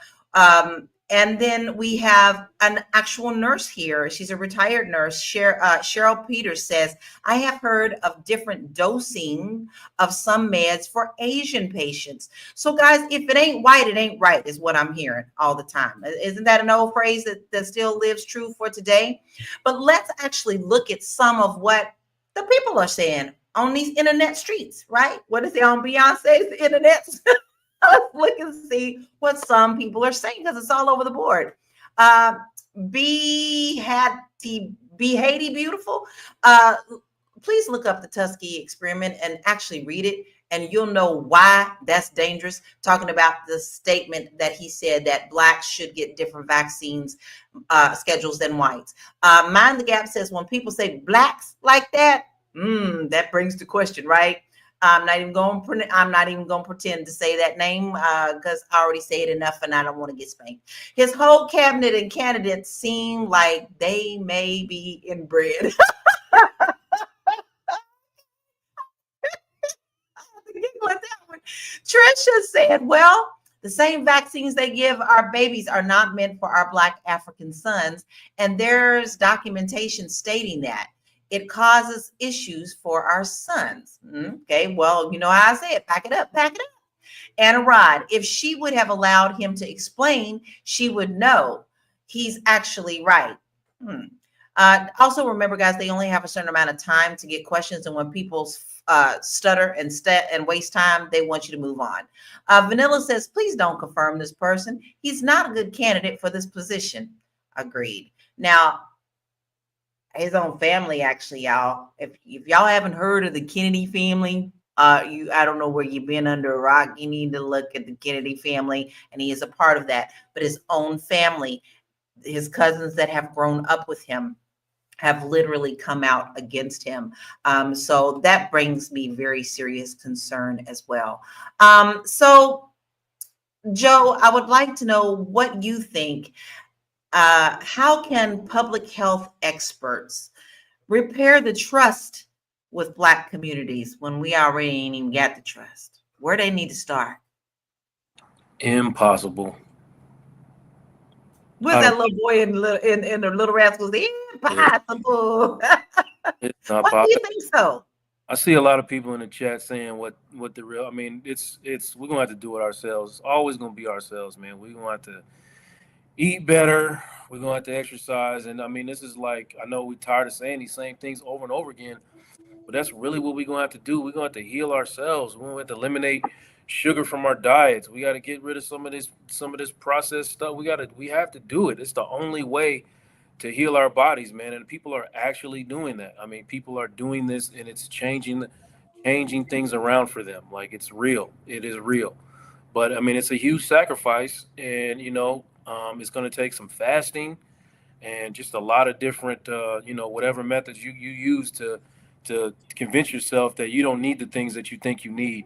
[SPEAKER 1] And then we have an actual nurse here. She's a retired nurse. Cheryl Peters says, I have heard of different dosing of some meds for Asian patients. So guys, if it ain't white, it ain't right, is what I'm hearing all the time. Isn't that an old phrase that still lives true for today? But let's actually look at some of what the people are saying on these internet streets, right? What is it on Beyonce's internet? Let's look and see what some people are saying, because it's all over the board. Be Haiti Beautiful. Please look up the Tuskegee experiment and actually read it, and you'll know why that's dangerous. Talking about the statement that he said that Blacks should get different vaccines schedules than whites. Mind the Gap says, when people say Blacks like that, that brings the question, right? I'm not even going to pretend to say that name because I already say it enough and I don't want to get spanked. His whole cabinet and candidates seem like they may be inbred. Trisha said, well, the same vaccines they give our babies are not meant for our Black African sons. And there's documentation stating that it causes issues for our sons. Okay, well, you know how I say it, pack it up. Anna Rod, if she would have allowed him to explain, she would know he's actually right. Also remember, guys, they only have a certain amount of time to get questions, and when people stutter and waste time, they want you to move on. Vanilla says, please don't confirm this person. He's not a good candidate for this position. Agreed. Now, his own family, actually, y'all. If y'all haven't heard of the Kennedy family, I don't know where you've been under a rock. You need to look at the Kennedy family, and he is a part of that. But his own family, his cousins that have grown up with him, have literally come out against him. So that brings me very serious concern as well. So, Joe, I would like to know what you think. How can public health experts repair the trust with Black communities when we already ain't even got the trust? Where they need to start?
[SPEAKER 2] Impossible.
[SPEAKER 1] What's that little boy in the Little Rascals? Impossible.
[SPEAKER 2] It's not
[SPEAKER 1] Why do you
[SPEAKER 2] possible.
[SPEAKER 1] think so?
[SPEAKER 2] I see a lot of people in the chat saying what the real. I mean, it's we're gonna have to do it ourselves. It's always gonna be ourselves, man. We're gonna have to eat better. We're gonna have to exercise, and I mean, this is like, I know we're tired of saying these same things over and over again, but that's really what we're gonna have to do. We're gonna have to heal ourselves. We're gonna have to eliminate sugar from our diets. We got to get rid of some of this processed stuff. We have to do it. It's the only way to heal our bodies, man. And people are actually doing that. I mean, people are doing this, and it's changing things around for them. Like, it's real. It is real. But I mean, it's a huge sacrifice, and it's going to take some fasting and just a lot of different, whatever methods you use to convince yourself that you don't need the things that you think you need,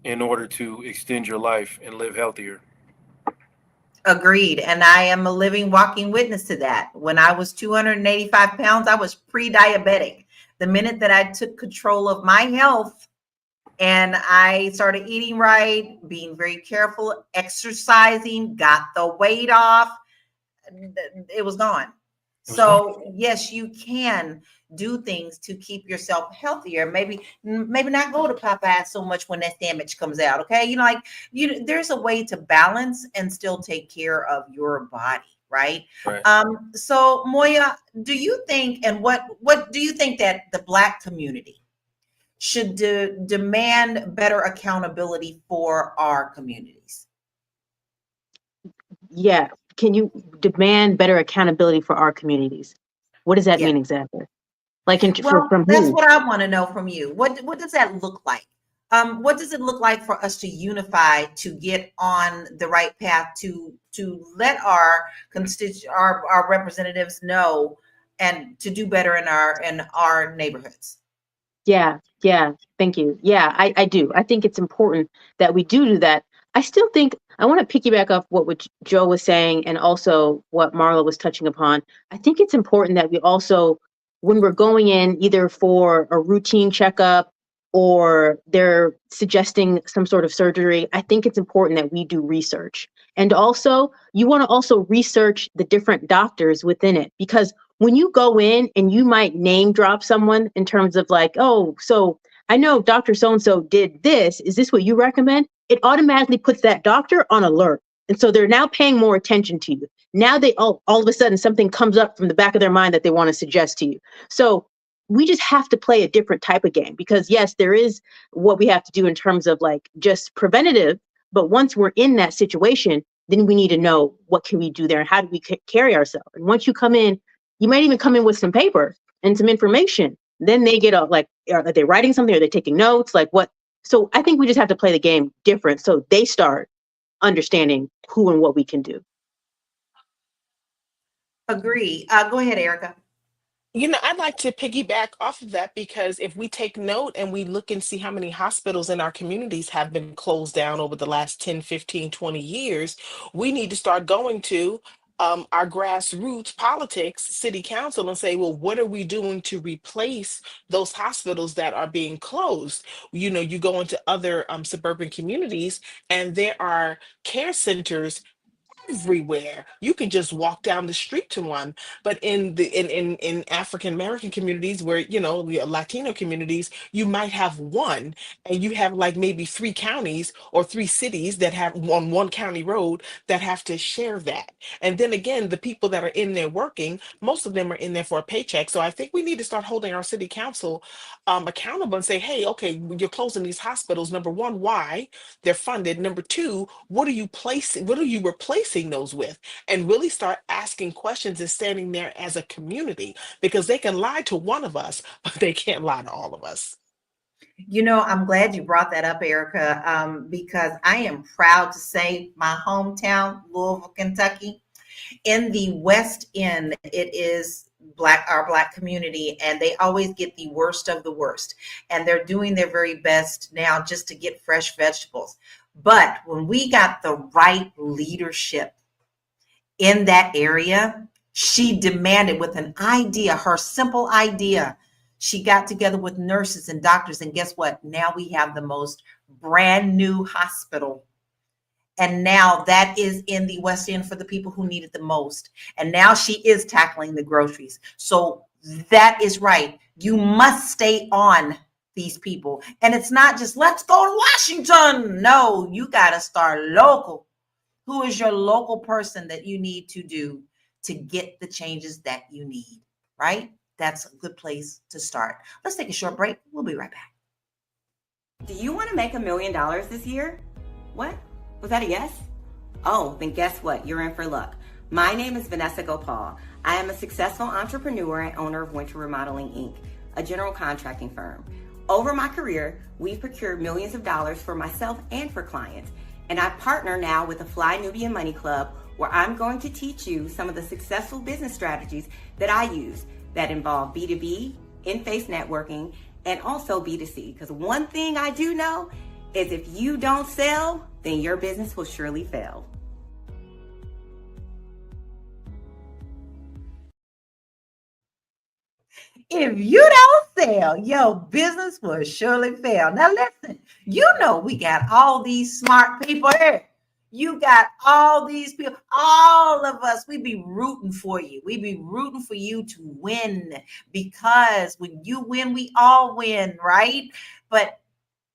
[SPEAKER 2] in order to extend your life and live healthier.
[SPEAKER 1] Agreed. And I am a living, walking witness to that. When I was 285 pounds, I was pre-diabetic. The minute that I took control of my health and I started eating right, being very careful, exercising, got the weight off, it was gone. So yes, you can do things to keep yourself healthier. Maybe not go to Popeyes so much when that sandwich comes out. Okay, there's a way to balance and still take care of your body, right?
[SPEAKER 2] Right.
[SPEAKER 1] So Moya, do you think, and what do you think that the Black community should demand better accountability for our communities?
[SPEAKER 3] Yeah. Can you demand better accountability for our communities? What does that
[SPEAKER 1] Yeah.
[SPEAKER 3] mean exactly? Like
[SPEAKER 1] Well,
[SPEAKER 3] from
[SPEAKER 1] that's
[SPEAKER 3] who?
[SPEAKER 1] what I want to know from you. What does that look like? What does it look like for us to unify to get on the right path to let our our representatives know and to do better in our neighborhoods?
[SPEAKER 3] Yeah, yeah. Thank you. Yeah, I do. I think it's important that we do that. I still think I want to piggyback off what Joe was saying and also what Marla was touching upon. I think it's important that we also, when we're going in either for a routine checkup or they're suggesting some sort of surgery, I think it's important that we do research. And also, you want to also research the different doctors within it, because when you go in and you might name drop someone in terms of like, oh, so I know Dr. So-and-so did this. Is this what you recommend? It automatically puts that doctor on alert. And so they're now paying more attention to you. Now they all of a sudden something comes up from the back of their mind that they want to suggest to you. So we just have to play a different type of game, because yes, there is what we have to do in terms of like just preventative. But once we're in that situation, then we need to know what can we do there and how do we carry ourselves. And once you come in, you might even come in with some paper and some information. Then they get like, are they writing something? Are they taking notes? Like what? So I think we just have to play the game different so they start understanding who and what we can do.
[SPEAKER 1] Agree. Go ahead, Erica.
[SPEAKER 5] I'd like to piggyback off of that, because if we take note and we look and see how many hospitals in our communities have been closed down over the last 10, 15, 20 years, we need to start going to our grassroots politics, city council, and say, well, what are we doing to replace those hospitals that are being closed? You go into other suburban communities and there are care centers everywhere. You can just walk down the street to one. But in African American communities, where the Latino communities, you might have one, and you have like maybe 3 counties or 3 cities that have on one county road that have to share that. And then again, the people that are in there working, most of them are in there for a paycheck. So I think we need to start holding our city council accountable and say, hey, okay, you're closing these hospitals. Number one, why? They're funded. Number two, what are you replacing those with? And really start asking questions and standing there as a community, because they can lie to one of us, but they can't lie to all of us.
[SPEAKER 1] I'm glad you brought that up, Erica, because I am proud to say my hometown, Louisville, Kentucky, in the West End, it is our Black community, and they always get the worst of the worst. And they're doing their very best now just to get fresh vegetables. But when we got the right leadership in that area, she demanded with an idea, her simple idea. She got together with nurses and doctors, and guess what? Now we have the most brand new hospital. And now that is in the West End for the people who need it the most. And now she is tackling the groceries. So that is right. You must stay on these people. And it's not just let's go to Washington. No, you got to start local. Who is your local person that you need to do to get the changes that you need, right? That's a good place to start. Let's take a short break. We'll be right back.
[SPEAKER 10] Do you want to make $1 million this year? What? Was that a yes? Oh, then guess what? You're in for luck. My name is Vanessa Gopal. I am a successful entrepreneur and owner of Winter Remodeling, Inc., a general contracting firm. Over my career, we've procured millions of dollars for myself and for clients. And I partner now with the Fly Nubian Money Club, where I'm going to teach you some of the successful business strategies that I use that involve B2B, in-face networking, and also B2C. Because one thing I do know is if you don't sell, then your business will surely fail.
[SPEAKER 1] If you don't sell, your business will surely fail. Now listen, you know we got all these smart people here. You got all these people, all of us, we be rooting for you. We be rooting for you to win, because when you win, we all win, right? But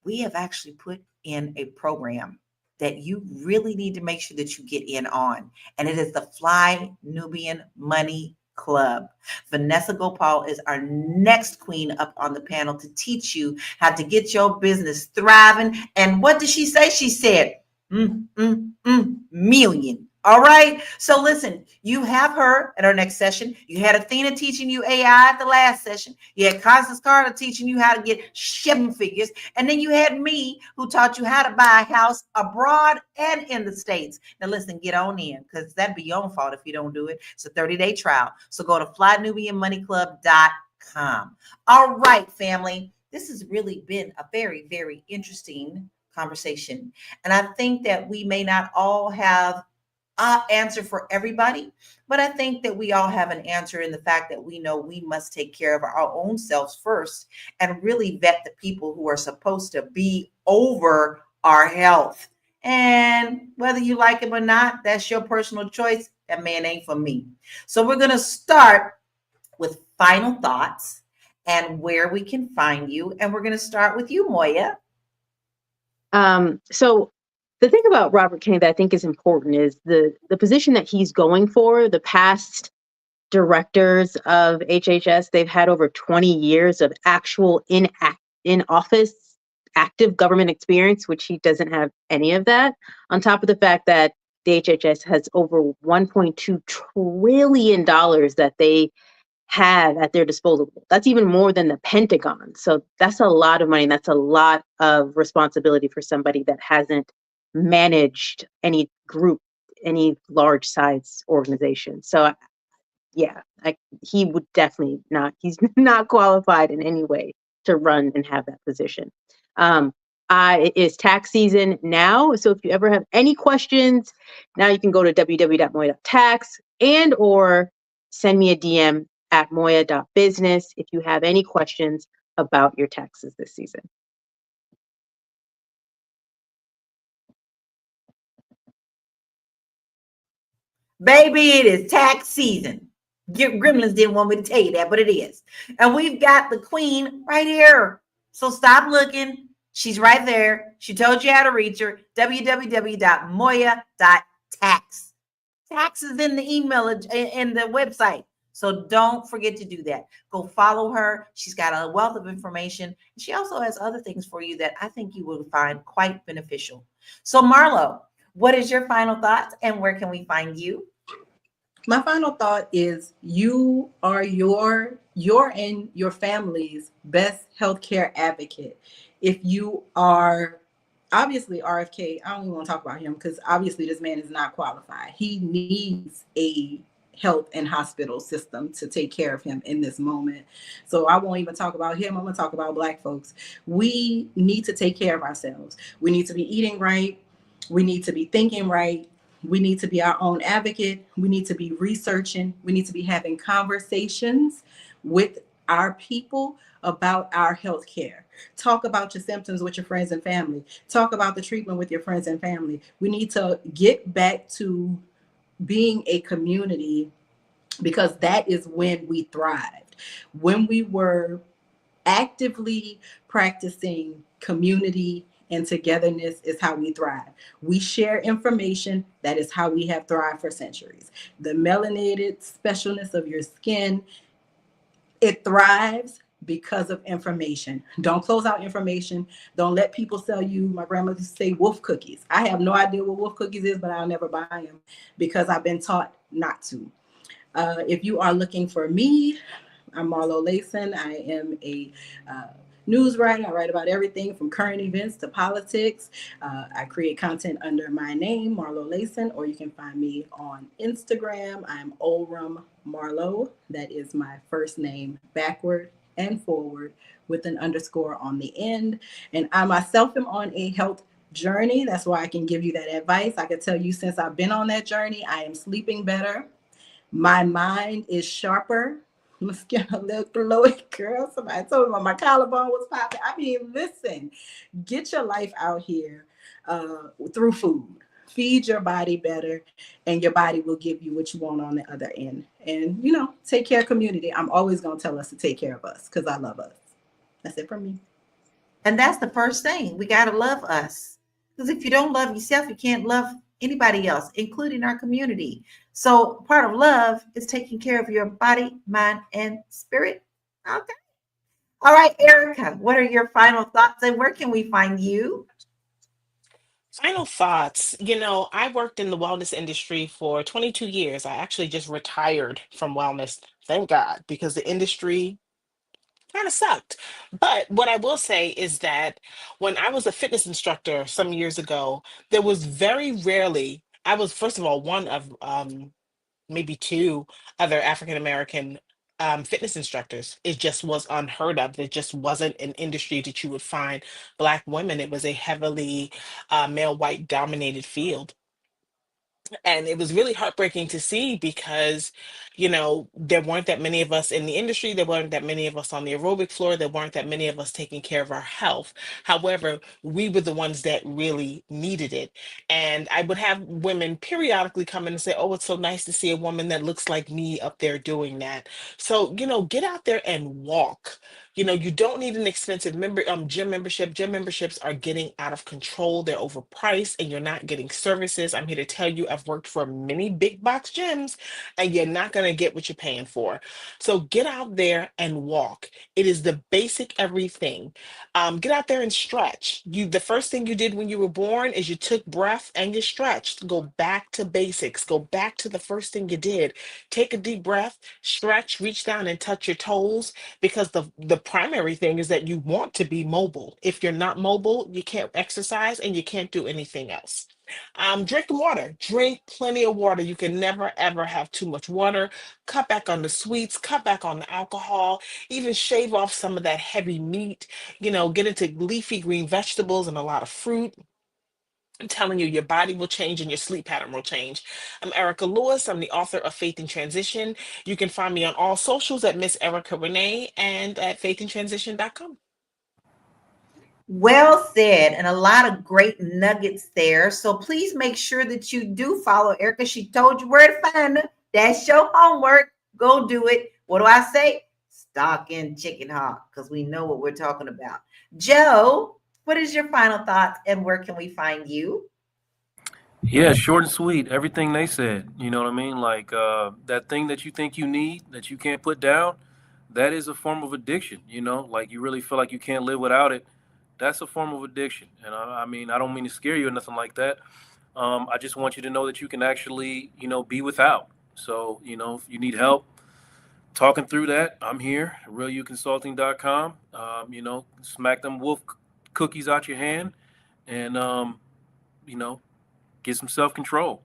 [SPEAKER 1] we have actually put in a program that you really need to make sure that you get in on. And it is the Fly Nubian Money Club. Vanessa Gopal is our next queen up on the panel to teach you how to get your business thriving. And what did she say? She said, million. All right. So listen, you have her at our next session. You had Athena teaching you AI at the last session. You had Constance Carter teaching you how to get 7 figures. And then you had me who taught you how to buy a house abroad and in the States. Now listen, get on in, because that'd be your own fault if you don't do it. It's a 30-day trial. So go to flynubianmoneyclub.com. All right, family. This has really been a very, very interesting conversation. And I think that we may not all have answer for everybody, but I think that we all have an answer in the fact that we know we must take care of our own selves first and really vet the people who are supposed to be over our health. And whether you like him or not, that's your personal choice. That man ain't for me. So we're going to start with final thoughts and where we can find you. And we're going to start with you, Moya.
[SPEAKER 3] So the thing about Robert Kennedy that I think is important is the position that he's going for. The past directors of HHS, they've had over 20 years of actual in office active government experience, which he doesn't have any of that. On top of the fact that the HHS has over $1.2 trillion that they have at their disposal. That's even more than the Pentagon. So that's a lot of money. That's a lot of responsibility for somebody that hasn't managed any group, any large size organization. So yeah, he would definitely not, he's not qualified in any way to run and have that position. It is tax season now. So if you ever have any questions, now you can go to www.moya.tax and or send me a DM at moya.business if you have any questions about your taxes this season.
[SPEAKER 1] Baby, it is tax season. Gremlins didn't want me to tell you that, but it is. And we've got the queen right here. So stop looking. She's right there. She told you how to reach her. www.moya.tax. Tax is in the email and the website. So don't forget to do that. Go follow her. She's got a wealth of information. She also has other things for you that I think you will find quite beneficial. So Marlo, what is your final thoughts and where can we find you?
[SPEAKER 4] My final thought is you are your and your family's best healthcare advocate. If you are obviously RFK, I don't even want to talk about him because obviously this man is not qualified. He needs a health and hospital system to take care of him in this moment. So I won't even talk about him. I'm going to talk about Black folks. We need to take care of ourselves. We need to be eating right. We need to be thinking right. We need to be our own advocate. We need to be researching. We need to be having conversations with our people about our health care. Talk about your symptoms with your friends and family. Talk about the treatment with your friends and family. We need to get back to being a community because that is when we thrived. When we were actively practicing community and togetherness is how we thrive. We share information. That is how we have thrived for centuries. The melanated specialness of your skin, it thrives because of information. Don't close out information. Don't let people sell you, my grandmother used to say, wolf cookies. I have no idea what wolf cookies is, but I'll never buy them because I've been taught not to. If you are looking for me, I'm Marlo Layson. I am a news writer. I write about everything from current events to politics. I create content under my name, Marlo Layson, or you can find me on Instagram. I'm Olram Marlo. That is my first name backward and forward with an underscore on the end. And I myself am on a health journey. That's why I can give you that advice. I can tell you since I've been on that journey, I am sleeping better. My mind is sharper. My skin a little glowy, girl. Somebody told me my collarbone was popping. I mean, listen, get your life out here through food. Feed your body better, and your body will give you what you want on the other end. And, you know, take care of community. I'm always going to tell us to take care of us because I love us. That's it for me.
[SPEAKER 1] And that's the first thing. We got to love us. Because if you don't love yourself, you can't love anybody else, including our community. So part of love is taking care of your body, mind, and spirit. Okay. All right, Erica, what are your final thoughts and where can we find you?
[SPEAKER 5] Final thoughts. You know, I worked in the wellness industry for 22 years. I actually just retired from wellness, thank God, because the industry kind of sucked. But what I will say is that when I was a fitness instructor some years ago, there was very rarely, I was, first of all, one of maybe two other African American fitness instructors. It just was unheard of. It just wasn't an industry that you would find Black women. It was a heavily male white dominated field. And it was really heartbreaking to see because, you know, there weren't that many of us in the industry. There weren't that many of us on the aerobic floor. There weren't that many of us taking care of our health. However, we were the ones that really needed it. And I would have women periodically come in and say, oh, it's so nice to see a woman that looks like me up there doing that. So, you know, get out there and walk. You know, you don't need an expensive gym membership. Gym memberships are getting out of control. They're overpriced and you're not getting services. I'm here to tell you, I've worked for many big box gyms and you're not going to get what you're paying for. So get out there and walk. It is the basic everything. Get out there and stretch. The first thing you did when you were born is you took breath and you stretched. Go back to basics. Go back to the first thing you did. Take a deep breath, stretch, reach down and touch your toes because the primary thing is that you want to be mobile. If you're not mobile, you can't exercise and you can't do anything else. Drink water. Drink plenty of water. You can never ever have too much water. Cut back on the sweets. Cut back on the alcohol. Even shave off some of that heavy meat. You know, get into leafy green vegetables and a lot of fruit. I'm telling you, your body will change and your sleep pattern will change. I'm Erica Lewis. I'm the author of Faith in Transition. You can find me on all socials at Miss Erica Renee and at faithandtransition.com.
[SPEAKER 1] Well said, and a lot of great nuggets there. So please make sure that you do follow Erica. She told you where to find her. That's your homework. Go do it. What do I say? Stock in chicken hawk, because we know what we're talking about. Joe, what is your final thoughts and where can we find you?
[SPEAKER 2] Yeah, short and sweet. Everything they said. You know what I mean? Like that thing that you think you need that you can't put down, that is a form of addiction. You know, like you really feel like you can't live without it. That's a form of addiction. And I mean, I don't mean to scare you or nothing like that. I just want you to know that you can actually, you know, be without. So, you know, if you need help talking through that, I'm here, realuconsulting.com. You know, smack them wolf cookies out your hand and, you know, get some self-control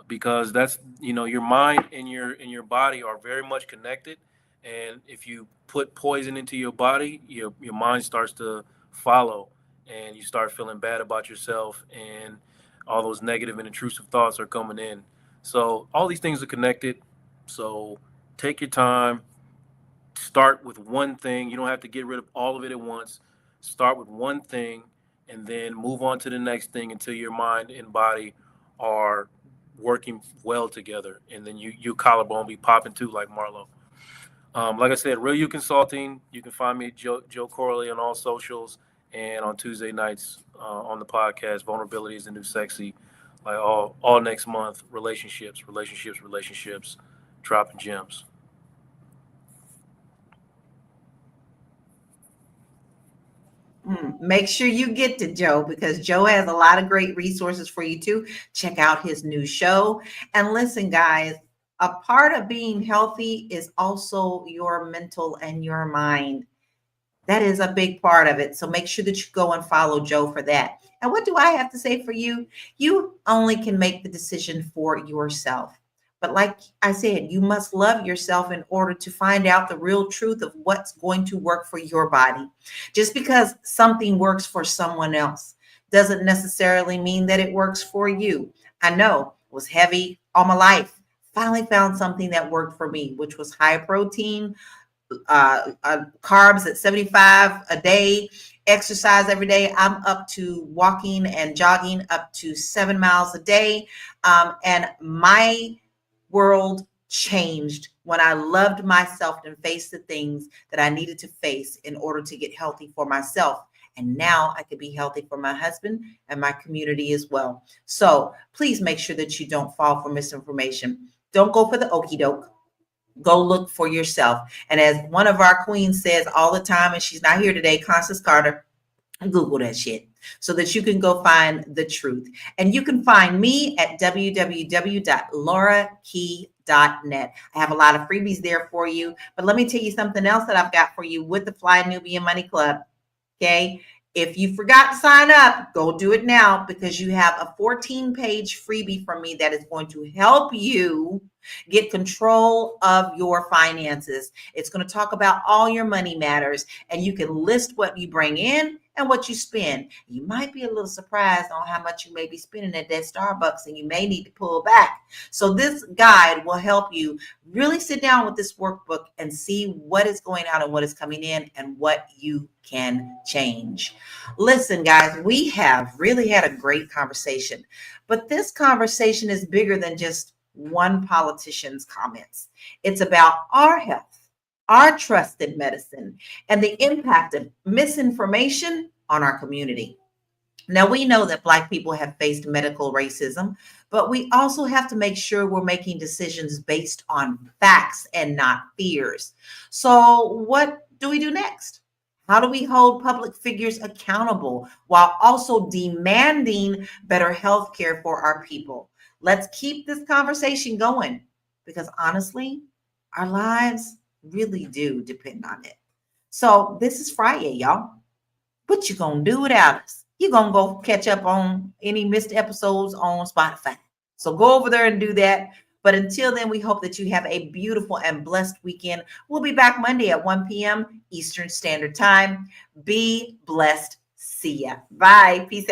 [SPEAKER 2] because that's, you know, your mind and your body are very much connected. And if you put poison into your body, your mind starts to follow and you start feeling bad about yourself and all those negative and intrusive thoughts are coming in. So all these things are connected. So take your time, start with one thing. You don't have to get rid of all of it at once. Start with one thing and then move on to the next thing until your mind and body are working well together. And then your collarbone be popping too, like Marlo. Like I said, Real You Consulting. You can find me at Joe Corley on all socials and on Tuesday nights on the podcast. Vulnerability is the new sexy. Like all next month, relationships, dropping gems.
[SPEAKER 1] Make sure you get to Joe, because Joe has a lot of great resources for you too. Check out his new show. And listen, guys, a part of being healthy is also your mental and your mind. That is a big part of it. So make sure that you go and follow Joe for that. And what do I have to say for you? You only can make the decision for yourself. But like I said, you must love yourself in order to find out the real truth of what's going to work for your body. Just because something works for someone else doesn't necessarily mean that it works for you. I know it was heavy all my life. Finally found something that worked for me, which was high protein, carbs at 75 a day, exercise every day. I'm up to walking and jogging up to 7 miles a day. And my world changed when I loved myself and faced the things that I needed to face in order to get healthy for myself. And now I could be healthy for my husband and my community as well. So please make sure that you don't fall for misinformation. Don't go for the okie doke. Go look for yourself. And as one of our queens says all the time, and she's not here today, Constance Carter, Google that shit so that you can go find the truth. And you can find me at www.laurakey.net. I have a lot of freebies there for you. But let me tell you something else that I've got for you with the Fly Nubian Money Club. Okay. If you forgot to sign up, go do it now, because you have a 14-page freebie from me that is going to help you get control of your finances. It's going to talk about all your money matters, and you can list what you bring in and what you spend. You might be a little surprised on how much you may be spending at that Starbucks, and you may need to pull back. So this guide will help you really sit down with this workbook and see what is going out and what is coming in and what you can change. Listen, guys, we have really had a great conversation, but this conversation is bigger than just one politician's comments. It's about our health, our trusted medicine, and the impact of misinformation on our community. Now, we know that Black people have faced medical racism, but we also have to make sure we're making decisions based on facts and not fears. So what do we do next? How do we hold public figures accountable while also demanding better health care for our people? Let's keep this conversation going, because honestly, our lives really do depend on it. So this is Friday, y'all. What you gonna do without us? You're gonna go catch up on any missed episodes on Spotify. So go over there and do that. But until then, we hope that you have a beautiful and blessed weekend. We'll be back Monday at 1 p.m. Eastern Standard Time. Be blessed. See ya. Bye. Peace out.